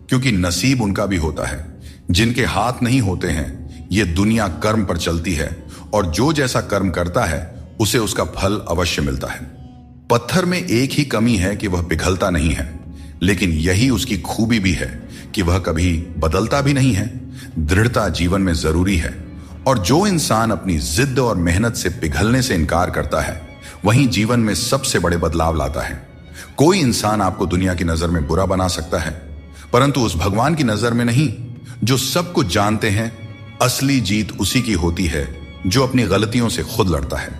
क्योंकि नसीब उनका भी होता है। जिनके हाथ नहीं होते हैं, ये दुनिया कर्म पर चलती है, और जो जैसा कर्म करता है उसे उसका फल अवश्य मिलता है। पत्थर में एक ही कमी है कि वह पिघलता नहीं है, लेकिन यही उसकी खूबी भी है कि वह कभी बदलता भी नहीं है। दृढ़ता जीवन में जरूरी है, और जो इंसान अपनी जिद और मेहनत से पिघलने से इनकार करता है, वहीं जीवन में सबसे बड़े बदलाव लाता है। कोई इंसान आपको दुनिया की नजर में बुरा बना सकता है, परंतु उस भगवान की नजर में नहीं, जो सब कुछ जानते हैं। असली जीत उसी की होती है जो अपनी गलतियों से खुद लड़ता है।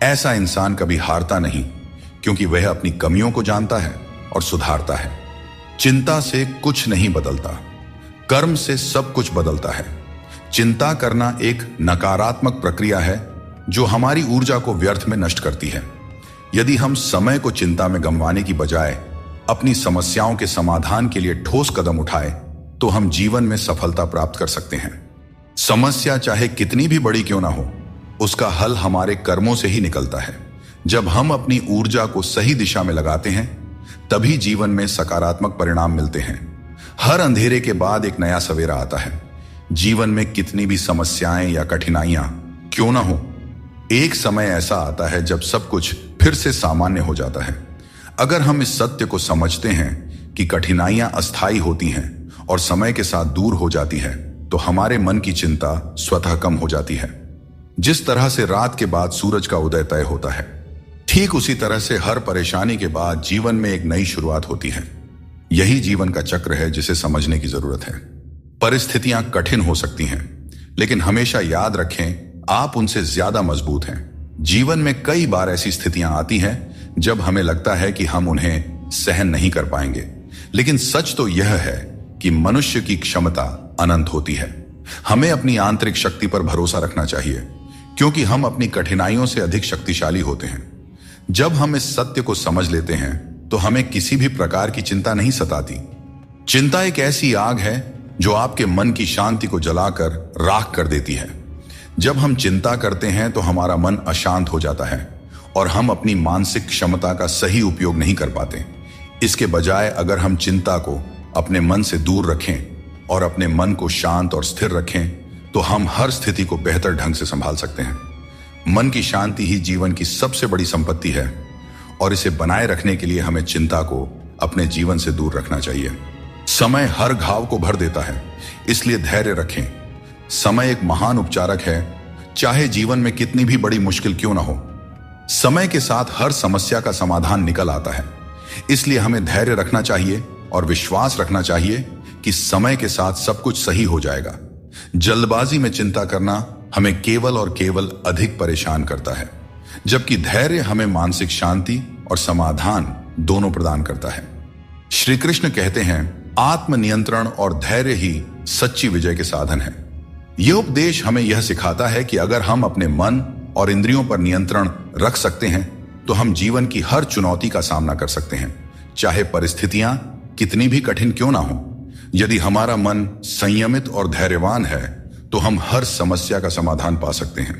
ऐसा इंसान कभी हारता नहीं, क्योंकि वह अपनी कमियों को जानता है और सुधारता है। चिंता से कुछ नहीं बदलता, कर्म से सब कुछ बदलता है। चिंता करना एक नकारात्मक प्रक्रिया है जो हमारी ऊर्जा को व्यर्थ में नष्ट करती है। यदि हम समय को चिंता में गंवाने की बजाय अपनी समस्याओं के समाधान के लिए ठोस कदम उठाए, तो हम जीवन में सफलता प्राप्त कर सकते हैं। समस्या चाहे कितनी भी बड़ी क्यों ना हो, उसका हल हमारे कर्मों से ही निकलता है। जब हम अपनी ऊर्जा को सही दिशा में लगाते हैं, तभी जीवन में सकारात्मक परिणाम मिलते हैं। हर अंधेरे के बाद एक नया सवेरा आता है। जीवन में कितनी भी समस्याएं या कठिनाइयां क्यों ना हो, एक समय ऐसा आता है जब सब कुछ फिर से सामान्य हो जाता है। अगर हम इस सत्य को समझते हैं कि कठिनाइयां अस्थायी होती हैं और समय के साथ दूर हो जाती है, तो हमारे मन की चिंता स्वतः कम हो जाती है। जिस तरह से रात के बाद सूरज का उदय तय होता है, ठीक उसी तरह से हर परेशानी के बाद जीवन में एक नई शुरुआत होती है। यही जीवन का चक्र है जिसे समझने की जरूरत है। परिस्थितियां कठिन हो सकती हैं, लेकिन हमेशा याद रखें, आप उनसे ज्यादा मजबूत हैं। जीवन में कई बार ऐसी स्थितियां आती हैं जब हमें लगता है कि हम उन्हें सहन नहीं कर पाएंगे, लेकिन सच तो यह है कि मनुष्य की क्षमता अनंत होती है। हमें अपनी आंतरिक शक्ति पर भरोसा रखना चाहिए, क्योंकि हम अपनी कठिनाइयों से अधिक शक्तिशाली होते हैं। जब हम इस सत्य को समझ लेते हैं, तो हमें किसी भी प्रकार की चिंता नहीं सताती। चिंता एक ऐसी आग है जो आपके मन की शांति को जलाकर राख कर देती है। जब हम चिंता करते हैं तो हमारा मन अशांत हो जाता है और हम अपनी मानसिक क्षमता का सही उपयोग नहीं कर पाते। इसके बजाय अगर हम चिंता को अपने मन से दूर रखें और अपने मन को शांत और स्थिर रखें, तो हम हर स्थिति को बेहतर ढंग से संभाल सकते हैं। मन की शांति ही जीवन की सबसे बड़ी संपत्ति है, और इसे बनाए रखने के लिए हमें चिंता को अपने जीवन से दूर रखना चाहिए। समय हर घाव को भर देता है, इसलिए धैर्य रखें। समय एक महान उपचारक है, चाहे जीवन में कितनी भी बड़ी मुश्किल क्यों ना हो। समय के साथ हर समस्या का समाधान निकल आता है, इसलिए हमें धैर्य रखना चाहिए और विश्वास रखना चाहिए कि समय के साथ सब कुछ सही हो जाएगा। जल्दबाजी में चिंता करना हमें केवल और केवल अधिक परेशान करता है, जबकि धैर्य हमें मानसिक शांति और समाधान दोनों प्रदान करता है। श्री कृष्ण कहते हैं, आत्मनियंत्रण और धैर्य ही सच्ची विजय के साधन है। यह उपदेश हमें यह सिखाता है कि अगर हम अपने मन और इंद्रियों पर नियंत्रण रख सकते हैं, तो हम जीवन की हर चुनौती का सामना कर सकते हैं, चाहे परिस्थितियां कितनी भी कठिन क्यों ना हो। यदि हमारा मन संयमित और धैर्यवान है, तो हम हर समस्या का समाधान पा सकते हैं।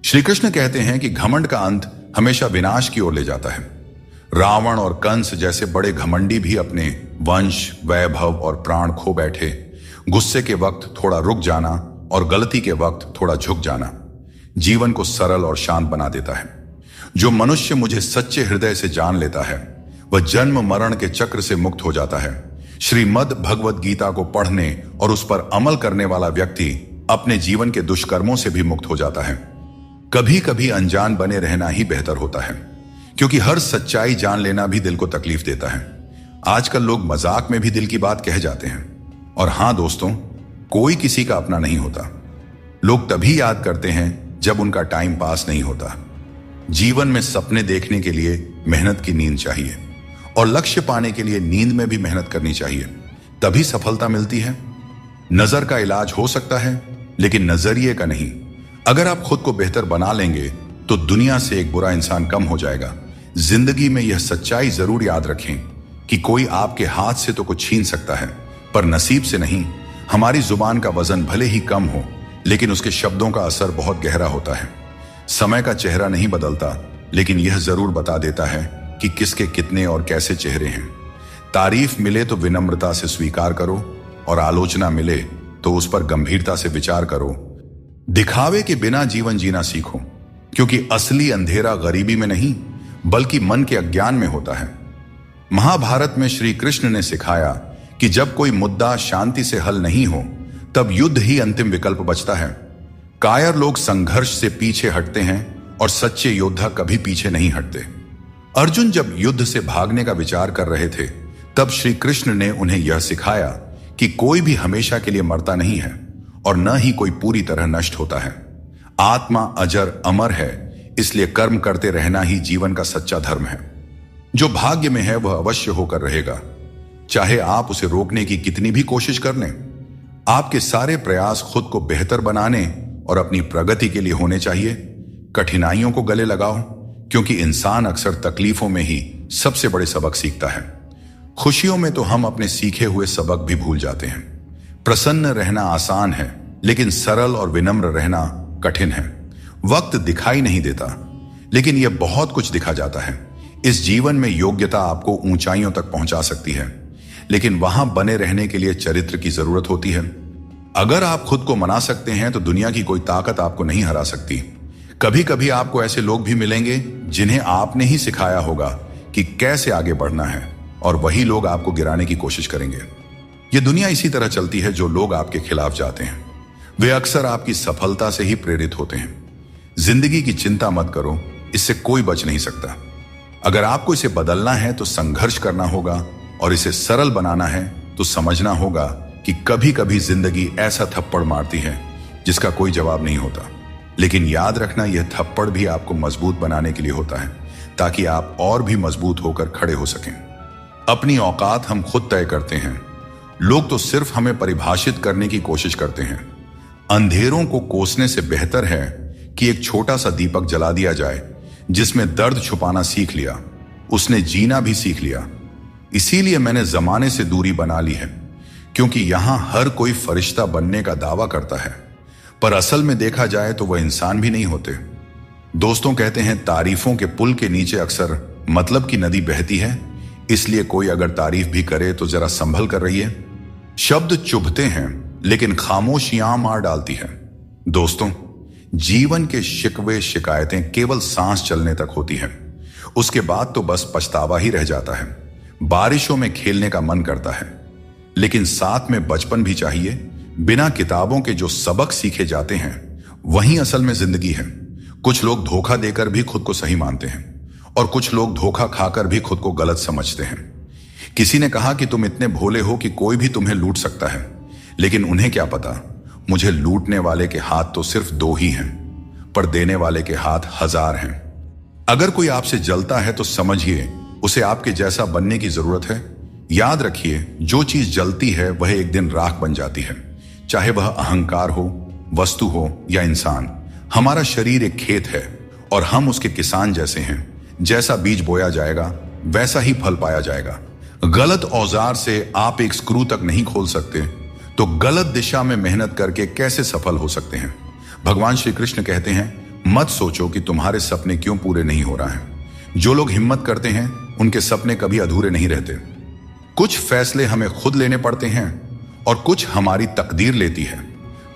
श्री कृष्ण कहते हैं कि घमंड का अंत हमेशा विनाश की ओर ले जाता है। रावण और कंस जैसे बड़े घमंडी भी अपने वंश, वैभव और प्राण खो बैठे। गुस्से के वक्त थोड़ा रुक जाना और गलती के वक्त थोड़ा झुक जाना जीवन को सरल और शांत बना देता है। जो मनुष्य मुझे सच्चे हृदय से जान लेता है, वह जन्म मरण के चक्र से मुक्त हो जाता है। श्रीमद् भगवद गीता को पढ़ने और उस पर अमल करने वाला व्यक्ति अपने जीवन के दुष्कर्मों से भी मुक्त हो जाता है। कभी कभी अनजान बने रहना ही बेहतर होता है, क्योंकि हर सच्चाई जान लेना भी दिल को तकलीफ देता है। आजकल लोग मजाक में भी दिल की बात कह जाते हैं। और हां दोस्तों, कोई किसी का अपना नहीं होता। लोग तभी याद करते हैं जब उनका टाइम पास नहीं होता। जीवन में सपने देखने के लिए मेहनत की नींद चाहिए, और लक्ष्य पाने के लिए नींद में भी मेहनत करनी चाहिए, तभी सफलता मिलती है। नजर का इलाज हो सकता है, लेकिन नजरिए का नहीं। अगर आप खुद को बेहतर बना लेंगे, तो दुनिया से एक बुरा इंसान कम हो जाएगा। जिंदगी में यह सच्चाई जरूर याद रखें कि कोई आपके हाथ से तो कुछ छीन सकता है, पर नसीब से नहीं। हमारी जुबान का वजन भले ही कम हो, लेकिन उसके शब्दों का असर बहुत गहरा होता है। समय का चेहरा नहीं बदलता, लेकिन यह जरूर बता देता है कि किसके कितने और कैसे चेहरे हैं। तारीफ मिले तो विनम्रता से स्वीकार करो, और आलोचना मिले तो उस पर गंभीरता से विचार करो। दिखावे के बिना जीवन जीना सीखो, क्योंकि असली अंधेरा गरीबी में नहीं, बल्कि मन के अज्ञान में होता है। महाभारत में श्री कृष्ण ने सिखाया कि जब कोई मुद्दा शांति से हल नहीं हो, तब युद्ध ही अंतिम विकल्प बचता है। कायर लोग संघर्ष से पीछे हटते हैं, और सच्चे योद्धा कभी पीछे नहीं हटते। अर्जुन जब युद्ध से भागने का विचार कर रहे थे, तब श्री कृष्ण ने उन्हें यह सिखाया कि कोई भी हमेशा के लिए मरता नहीं है, और न ही कोई पूरी तरह नष्ट होता है। आत्मा अजर अमर है, इसलिए कर्म करते रहना ही जीवन का सच्चा धर्म है। जो भाग्य में है वह अवश्य होकर रहेगा, चाहे आप उसे रोकने की कितनी भी कोशिश कर लें। आपके सारे प्रयास खुद को बेहतर बनाने और अपनी प्रगति के लिए होने चाहिए। कठिनाइयों को गले लगाओ, क्योंकि इंसान अक्सर तकलीफों में ही सबसे बड़े सबक सीखता है। खुशियों में तो हम अपने सीखे हुए सबक भी भूल जाते हैं। प्रसन्न रहना आसान है, लेकिन सरल और विनम्र रहना कठिन है। वक्त दिखाई नहीं देता, लेकिन यह बहुत कुछ दिखा जाता है। इस जीवन में योग्यता आपको ऊंचाइयों तक पहुंचा सकती है, लेकिन वहां बने रहने के लिए चरित्र की जरूरत होती है। अगर आप खुद को मना सकते हैं तो दुनिया की कोई ताकत आपको नहीं हरा सकती। कभी कभी आपको ऐसे लोग भी मिलेंगे जिन्हें आपने ही सिखाया होगा कि कैसे आगे बढ़ना है, और वही लोग आपको गिराने की कोशिश करेंगे। यह दुनिया इसी तरह चलती है। जो लोग आपके खिलाफ जाते हैं, वे अक्सर आपकी सफलता से ही प्रेरित होते हैं। जिंदगी की चिंता मत करो, इससे कोई बच नहीं सकता। अगर आपको इसे बदलना है तो संघर्ष करना होगा, और इसे सरल बनाना है तो समझना होगा कि कभी कभी जिंदगी ऐसा थप्पड़ मारती है जिसका कोई जवाब नहीं होता। लेकिन याद रखना, यह थप्पड़ भी आपको मजबूत बनाने के लिए होता है, ताकि आप और भी मजबूत होकर खड़े हो सकें। अपनी औकात हम खुद तय करते हैं। लोग तो सिर्फ हमें परिभाषित करने की कोशिश करते हैं। अंधेरों को कोसने से बेहतर है कि एक छोटा सा दीपक जला दिया जाए। जिसमें दर्द छुपाना सीख लिया, उसने जीना भी सीख लिया। इसीलिए मैंने जमाने से दूरी बना ली है, क्योंकि यहां हर कोई फरिश्ता बनने का दावा करता है, पर असल में देखा जाए तो वह इंसान भी नहीं होते। दोस्तों कहते हैं, तारीफों के पुल के नीचे अक्सर मतलब की नदी बहती है। इसलिए कोई अगर तारीफ भी करे तो जरा संभल कर रहिए। शब्द चुभते हैं, लेकिन खामोशियां मार डालती है। दोस्तों, जीवन के शिकवे शिकायतें केवल सांस चलने तक होती हैं। उसके बाद तो बस पछतावा ही रह जाता है। बारिशों में खेलने का मन करता है, लेकिन साथ में बचपन भी चाहिए। बिना किताबों के जो सबक सीखे जाते हैं, वही असल में जिंदगी है। कुछ लोग धोखा देकर भी खुद को सही मानते हैं, और कुछ लोग धोखा खाकर भी खुद को गलत समझते हैं। किसी ने कहा कि तुम इतने भोले हो कि कोई भी तुम्हें लूट सकता है, लेकिन उन्हें क्या पता, मुझे लूटने वाले के हाथ तो सिर्फ 2 ही हैं, पर देने वाले के हाथ 1000 हैं। अगर कोई आपसे जलता है तो समझिए उसे आपके जैसा बनने की जरूरत है। याद रखिए, जो चीज जलती है वह एक दिन राख बन जाती है, चाहे वह अहंकार हो, वस्तु हो या इंसान। हमारा शरीर एक खेत है, और हम उसके किसान जैसे हैं। जैसा बीज बोया जाएगा वैसा ही फल पाया जाएगा। गलत औजार से आप एक स्क्रू तक नहीं खोल सकते, तो गलत दिशा में मेहनत करके कैसे सफल हो सकते हैं। भगवान श्री कृष्ण कहते हैं, मत सोचो कि तुम्हारे सपने क्यों पूरे नहीं हो रहा है। जो लोग हिम्मत करते हैं उनके सपने कभी अधूरे नहीं रहते। कुछ फैसले हमें खुद लेने पड़ते हैं, और कुछ हमारी तकदीर लेती है।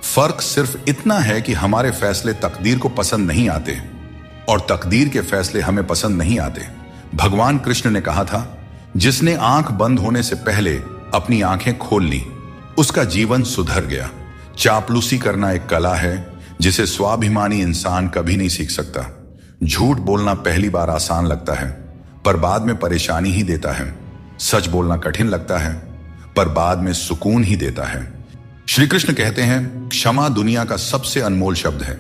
फर्क सिर्फ इतना है कि हमारे फैसले तकदीर को पसंद नहीं आते, और तकदीर के फैसले हमें पसंद नहीं आते। भगवान कृष्ण ने कहा था, जिसने आंख बंद होने से पहले अपनी आंखें खोल ली, उसका जीवन सुधर गया। चापलूसी करना एक कला है जिसे स्वाभिमानी इंसान कभी नहीं सीख सकता। झूठ बोलना पहली बार आसान लगता है, पर बाद में परेशानी ही देता है। सच बोलना कठिन लगता है, पर बाद में सुकून ही देता है। श्री कृष्ण कहते हैं, क्षमा दुनिया का सबसे अनमोल शब्द है,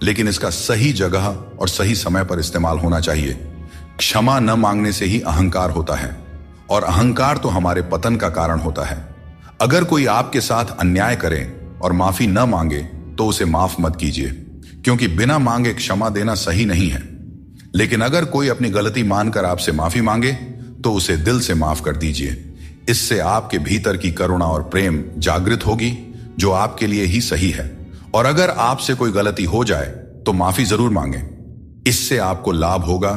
लेकिन इसका सही जगह और सही समय पर इस्तेमाल होना चाहिए। क्षमा न मांगने से ही अहंकार होता है, और अहंकार तो हमारे पतन का कारण होता है। अगर कोई आपके साथ अन्याय करे और माफी न मांगे तो उसे माफ मत कीजिए, क्योंकि बिना मांगे क्षमा देना सही नहीं है। लेकिन अगर कोई अपनी गलती मानकर आपसे माफी मांगे तो उसे दिल से माफ कर दीजिए। इससे आपके भीतर की करुणा और प्रेम जागृत होगी, जो आपके लिए ही सही है। और अगर आपसे कोई गलती हो जाए तो माफी जरूर मांगें। इससे आपको लाभ होगा,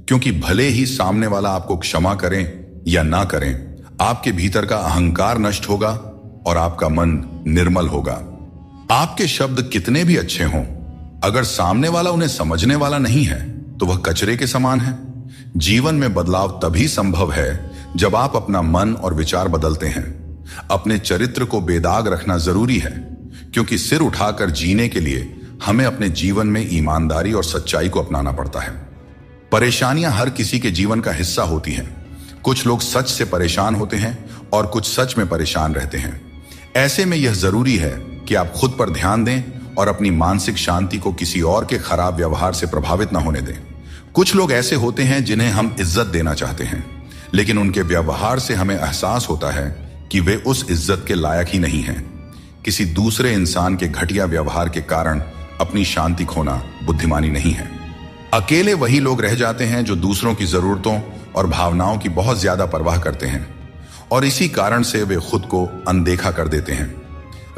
क्योंकि भले ही सामने वाला आपको क्षमा करें या ना करें, आपके भीतर का अहंकार नष्ट होगा और आपका मन निर्मल होगा। आपके शब्द कितने भी अच्छे हों, अगर सामने वाला उन्हें समझने वाला नहीं है तो वह कचरे के समान है। जीवन में बदलाव तभी संभव है जब आप अपना मन और विचार बदलते हैं। अपने चरित्र को बेदाग रखना जरूरी है, क्योंकि सिर उठाकर जीने के लिए हमें अपने जीवन में ईमानदारी और सच्चाई को अपनाना पड़ता है। परेशानियां हर किसी के जीवन का हिस्सा होती हैं। कुछ लोग सच से परेशान होते हैं और कुछ सच में परेशान रहते हैं। ऐसे में यह जरूरी है कि आप खुद पर ध्यान दें और अपनी मानसिक शांति को किसी और के खराब व्यवहार से प्रभावित न होने दें। कुछ लोग ऐसे होते हैं जिन्हें हम इज्जत देना चाहते हैं, लेकिन उनके व्यवहार से हमें एहसास होता है कि वे उस इज्जत के लायक ही नहीं हैं। किसी दूसरे इंसान के घटिया व्यवहार के कारण अपनी शांति खोना बुद्धिमानी नहीं है। अकेले वही लोग रह जाते हैं जो दूसरों की जरूरतों और भावनाओं की बहुत ज्यादा परवाह करते हैं, और इसी कारण से वे खुद को अनदेखा कर देते हैं।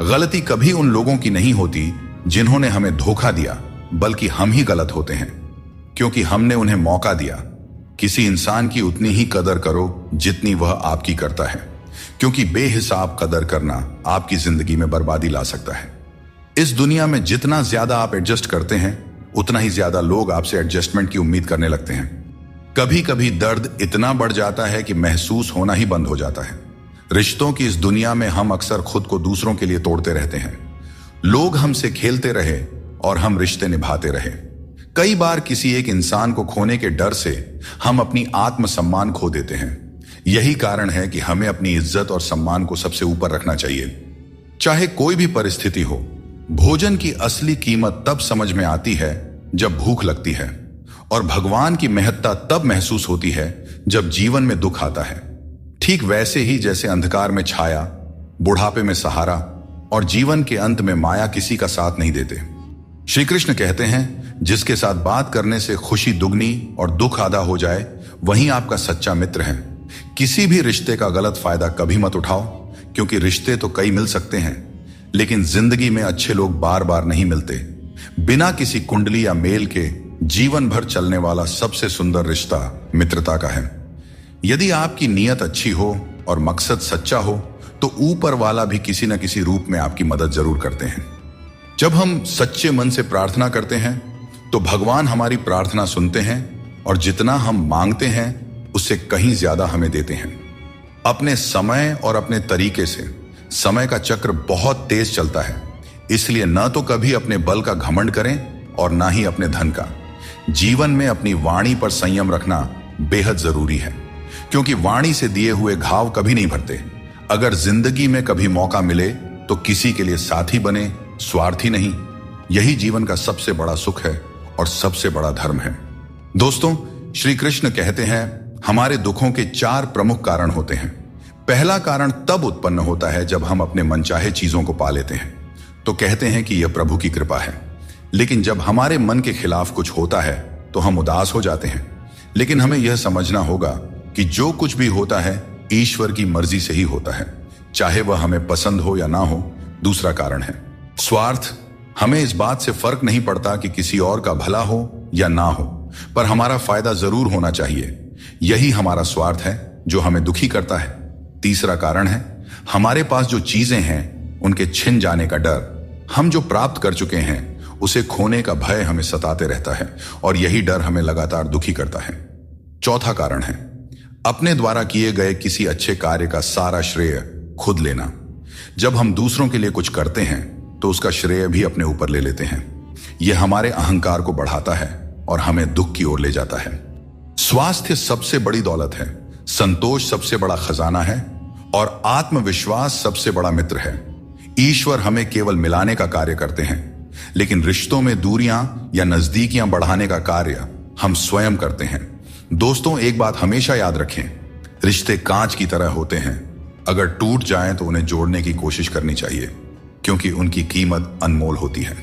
गलती कभी उन लोगों की नहीं होती जिन्होंने हमें धोखा दिया, बल्कि हम ही गलत होते हैं, क्योंकि हमने उन्हें मौका दिया। किसी इंसान की उतनी ही कदर करो जितनी वह आपकी करता है, क्योंकि बेहिसाब कदर करना आपकी जिंदगी में बर्बादी ला सकता है। इस दुनिया में जितना ज्यादा आप एडजस्ट करते हैं, उतना ही ज्यादा लोग आपसे एडजस्टमेंट की उम्मीद करने लगते हैं। कभी कभी दर्द इतना बढ़ जाता है कि महसूस होना ही बंद हो जाता है। रिश्तों की इस दुनिया में हम अक्सर खुद को दूसरों के लिए तोड़ते रहते हैं। लोग हमसे खेलते रहे और हम रिश्ते निभाते रहे। कई बार किसी एक इंसान को खोने के डर से हम अपनी आत्मसम्मान खो देते हैं। यही कारण है कि हमें अपनी इज्जत और सम्मान को सबसे ऊपर रखना चाहिए, चाहे कोई भी परिस्थिति हो। भोजन की असली कीमत तब समझ में आती है जब भूख लगती है, और भगवान की महत्ता तब महसूस होती है जब जीवन में दुख आता है। ठीक वैसे ही जैसे अंधकार में छाया, बुढ़ापे में सहारा और जीवन के अंत में माया किसी का साथ नहीं देते। श्री कृष्ण कहते हैं, जिसके साथ बात करने से खुशी दुगनी और दुख आधा हो जाए, वही आपका सच्चा मित्र है। किसी भी रिश्ते का गलत फायदा कभी मत उठाओ, क्योंकि रिश्ते तो कई मिल सकते हैं, लेकिन जिंदगी में अच्छे लोग बार बार नहीं मिलते। बिना किसी कुंडली या मेल के जीवन भर चलने वाला सबसे सुंदर रिश्ता मित्रता का है। यदि आपकी नीयत अच्छी हो और मकसद सच्चा हो, तो ऊपर वाला भी किसी न किसी रूप में आपकी मदद जरूर करते हैं। जब हम सच्चे मन से प्रार्थना करते हैं तो भगवान हमारी प्रार्थना सुनते हैं, और जितना हम मांगते हैं उससे कहीं ज्यादा हमें देते हैं। अपने समय और अपने तरीके से समय का चक्र बहुत तेज चलता है, इसलिए न तो कभी अपने बल का घमंड करें और ना ही अपने धन का। जीवन में अपनी वाणी पर संयम रखना बेहद जरूरी है, क्योंकि वाणी से दिए हुए घाव कभी नहीं भरते। अगर जिंदगी में कभी मौका मिले तो किसी के लिए साथी बने, स्वार्थी नहीं। यही जीवन का सबसे बड़ा सुख है और सबसे बड़ा धर्म है। दोस्तों, श्री कृष्ण कहते हैं, हमारे दुखों के 4 प्रमुख कारण होते हैं। पहला कारण तब उत्पन्न होता है जब हम अपने मनचाहे चीजों को पा लेते हैं, तो कहते हैं कि यह प्रभु की कृपा है। लेकिन जब हमारे मन के खिलाफ कुछ होता है तो हम उदास हो जाते हैं। लेकिन हमें यह समझना होगा कि जो कुछ भी होता है ईश्वर की मर्जी से ही होता है, चाहे वह हमें पसंद हो या ना हो। दूसरा कारण है स्वार्थ। हमें इस बात से फर्क नहीं पड़ता कि किसी और का भला हो या ना हो, पर हमारा फायदा जरूर होना चाहिए। यही हमारा स्वार्थ है जो हमें दुखी करता है। तीसरा कारण है हमारे पास जो चीजें हैं उनके छिन जाने का डर। हम जो प्राप्त कर चुके हैं उसे खोने का भय हमें सताते रहता है, और यही डर हमें लगातार दुखी करता है। चौथा कारण है अपने द्वारा किए गए किसी अच्छे कार्य का सारा श्रेय खुद लेना। जब हम दूसरों के लिए कुछ करते हैं तो उसका श्रेय भी अपने ऊपर ले लेते हैं। यह हमारे अहंकार को बढ़ाता है और हमें दुख की ओर ले जाता है। स्वास्थ्य सबसे बड़ी दौलत है, संतोष सबसे बड़ा खजाना है, और आत्मविश्वास सबसे बड़ा मित्र है। ईश्वर हमें केवल मिलाने का कार्य करते हैं, लेकिन रिश्तों में दूरियां या नजदीकियां बढ़ाने का कार्य हम स्वयं करते हैं। दोस्तों, एक बात हमेशा याद रखें, रिश्ते कांच की तरह होते हैं। अगर टूट जाएं तो उन्हें जोड़ने की कोशिश करनी चाहिए, क्योंकि उनकी कीमत अनमोल होती है।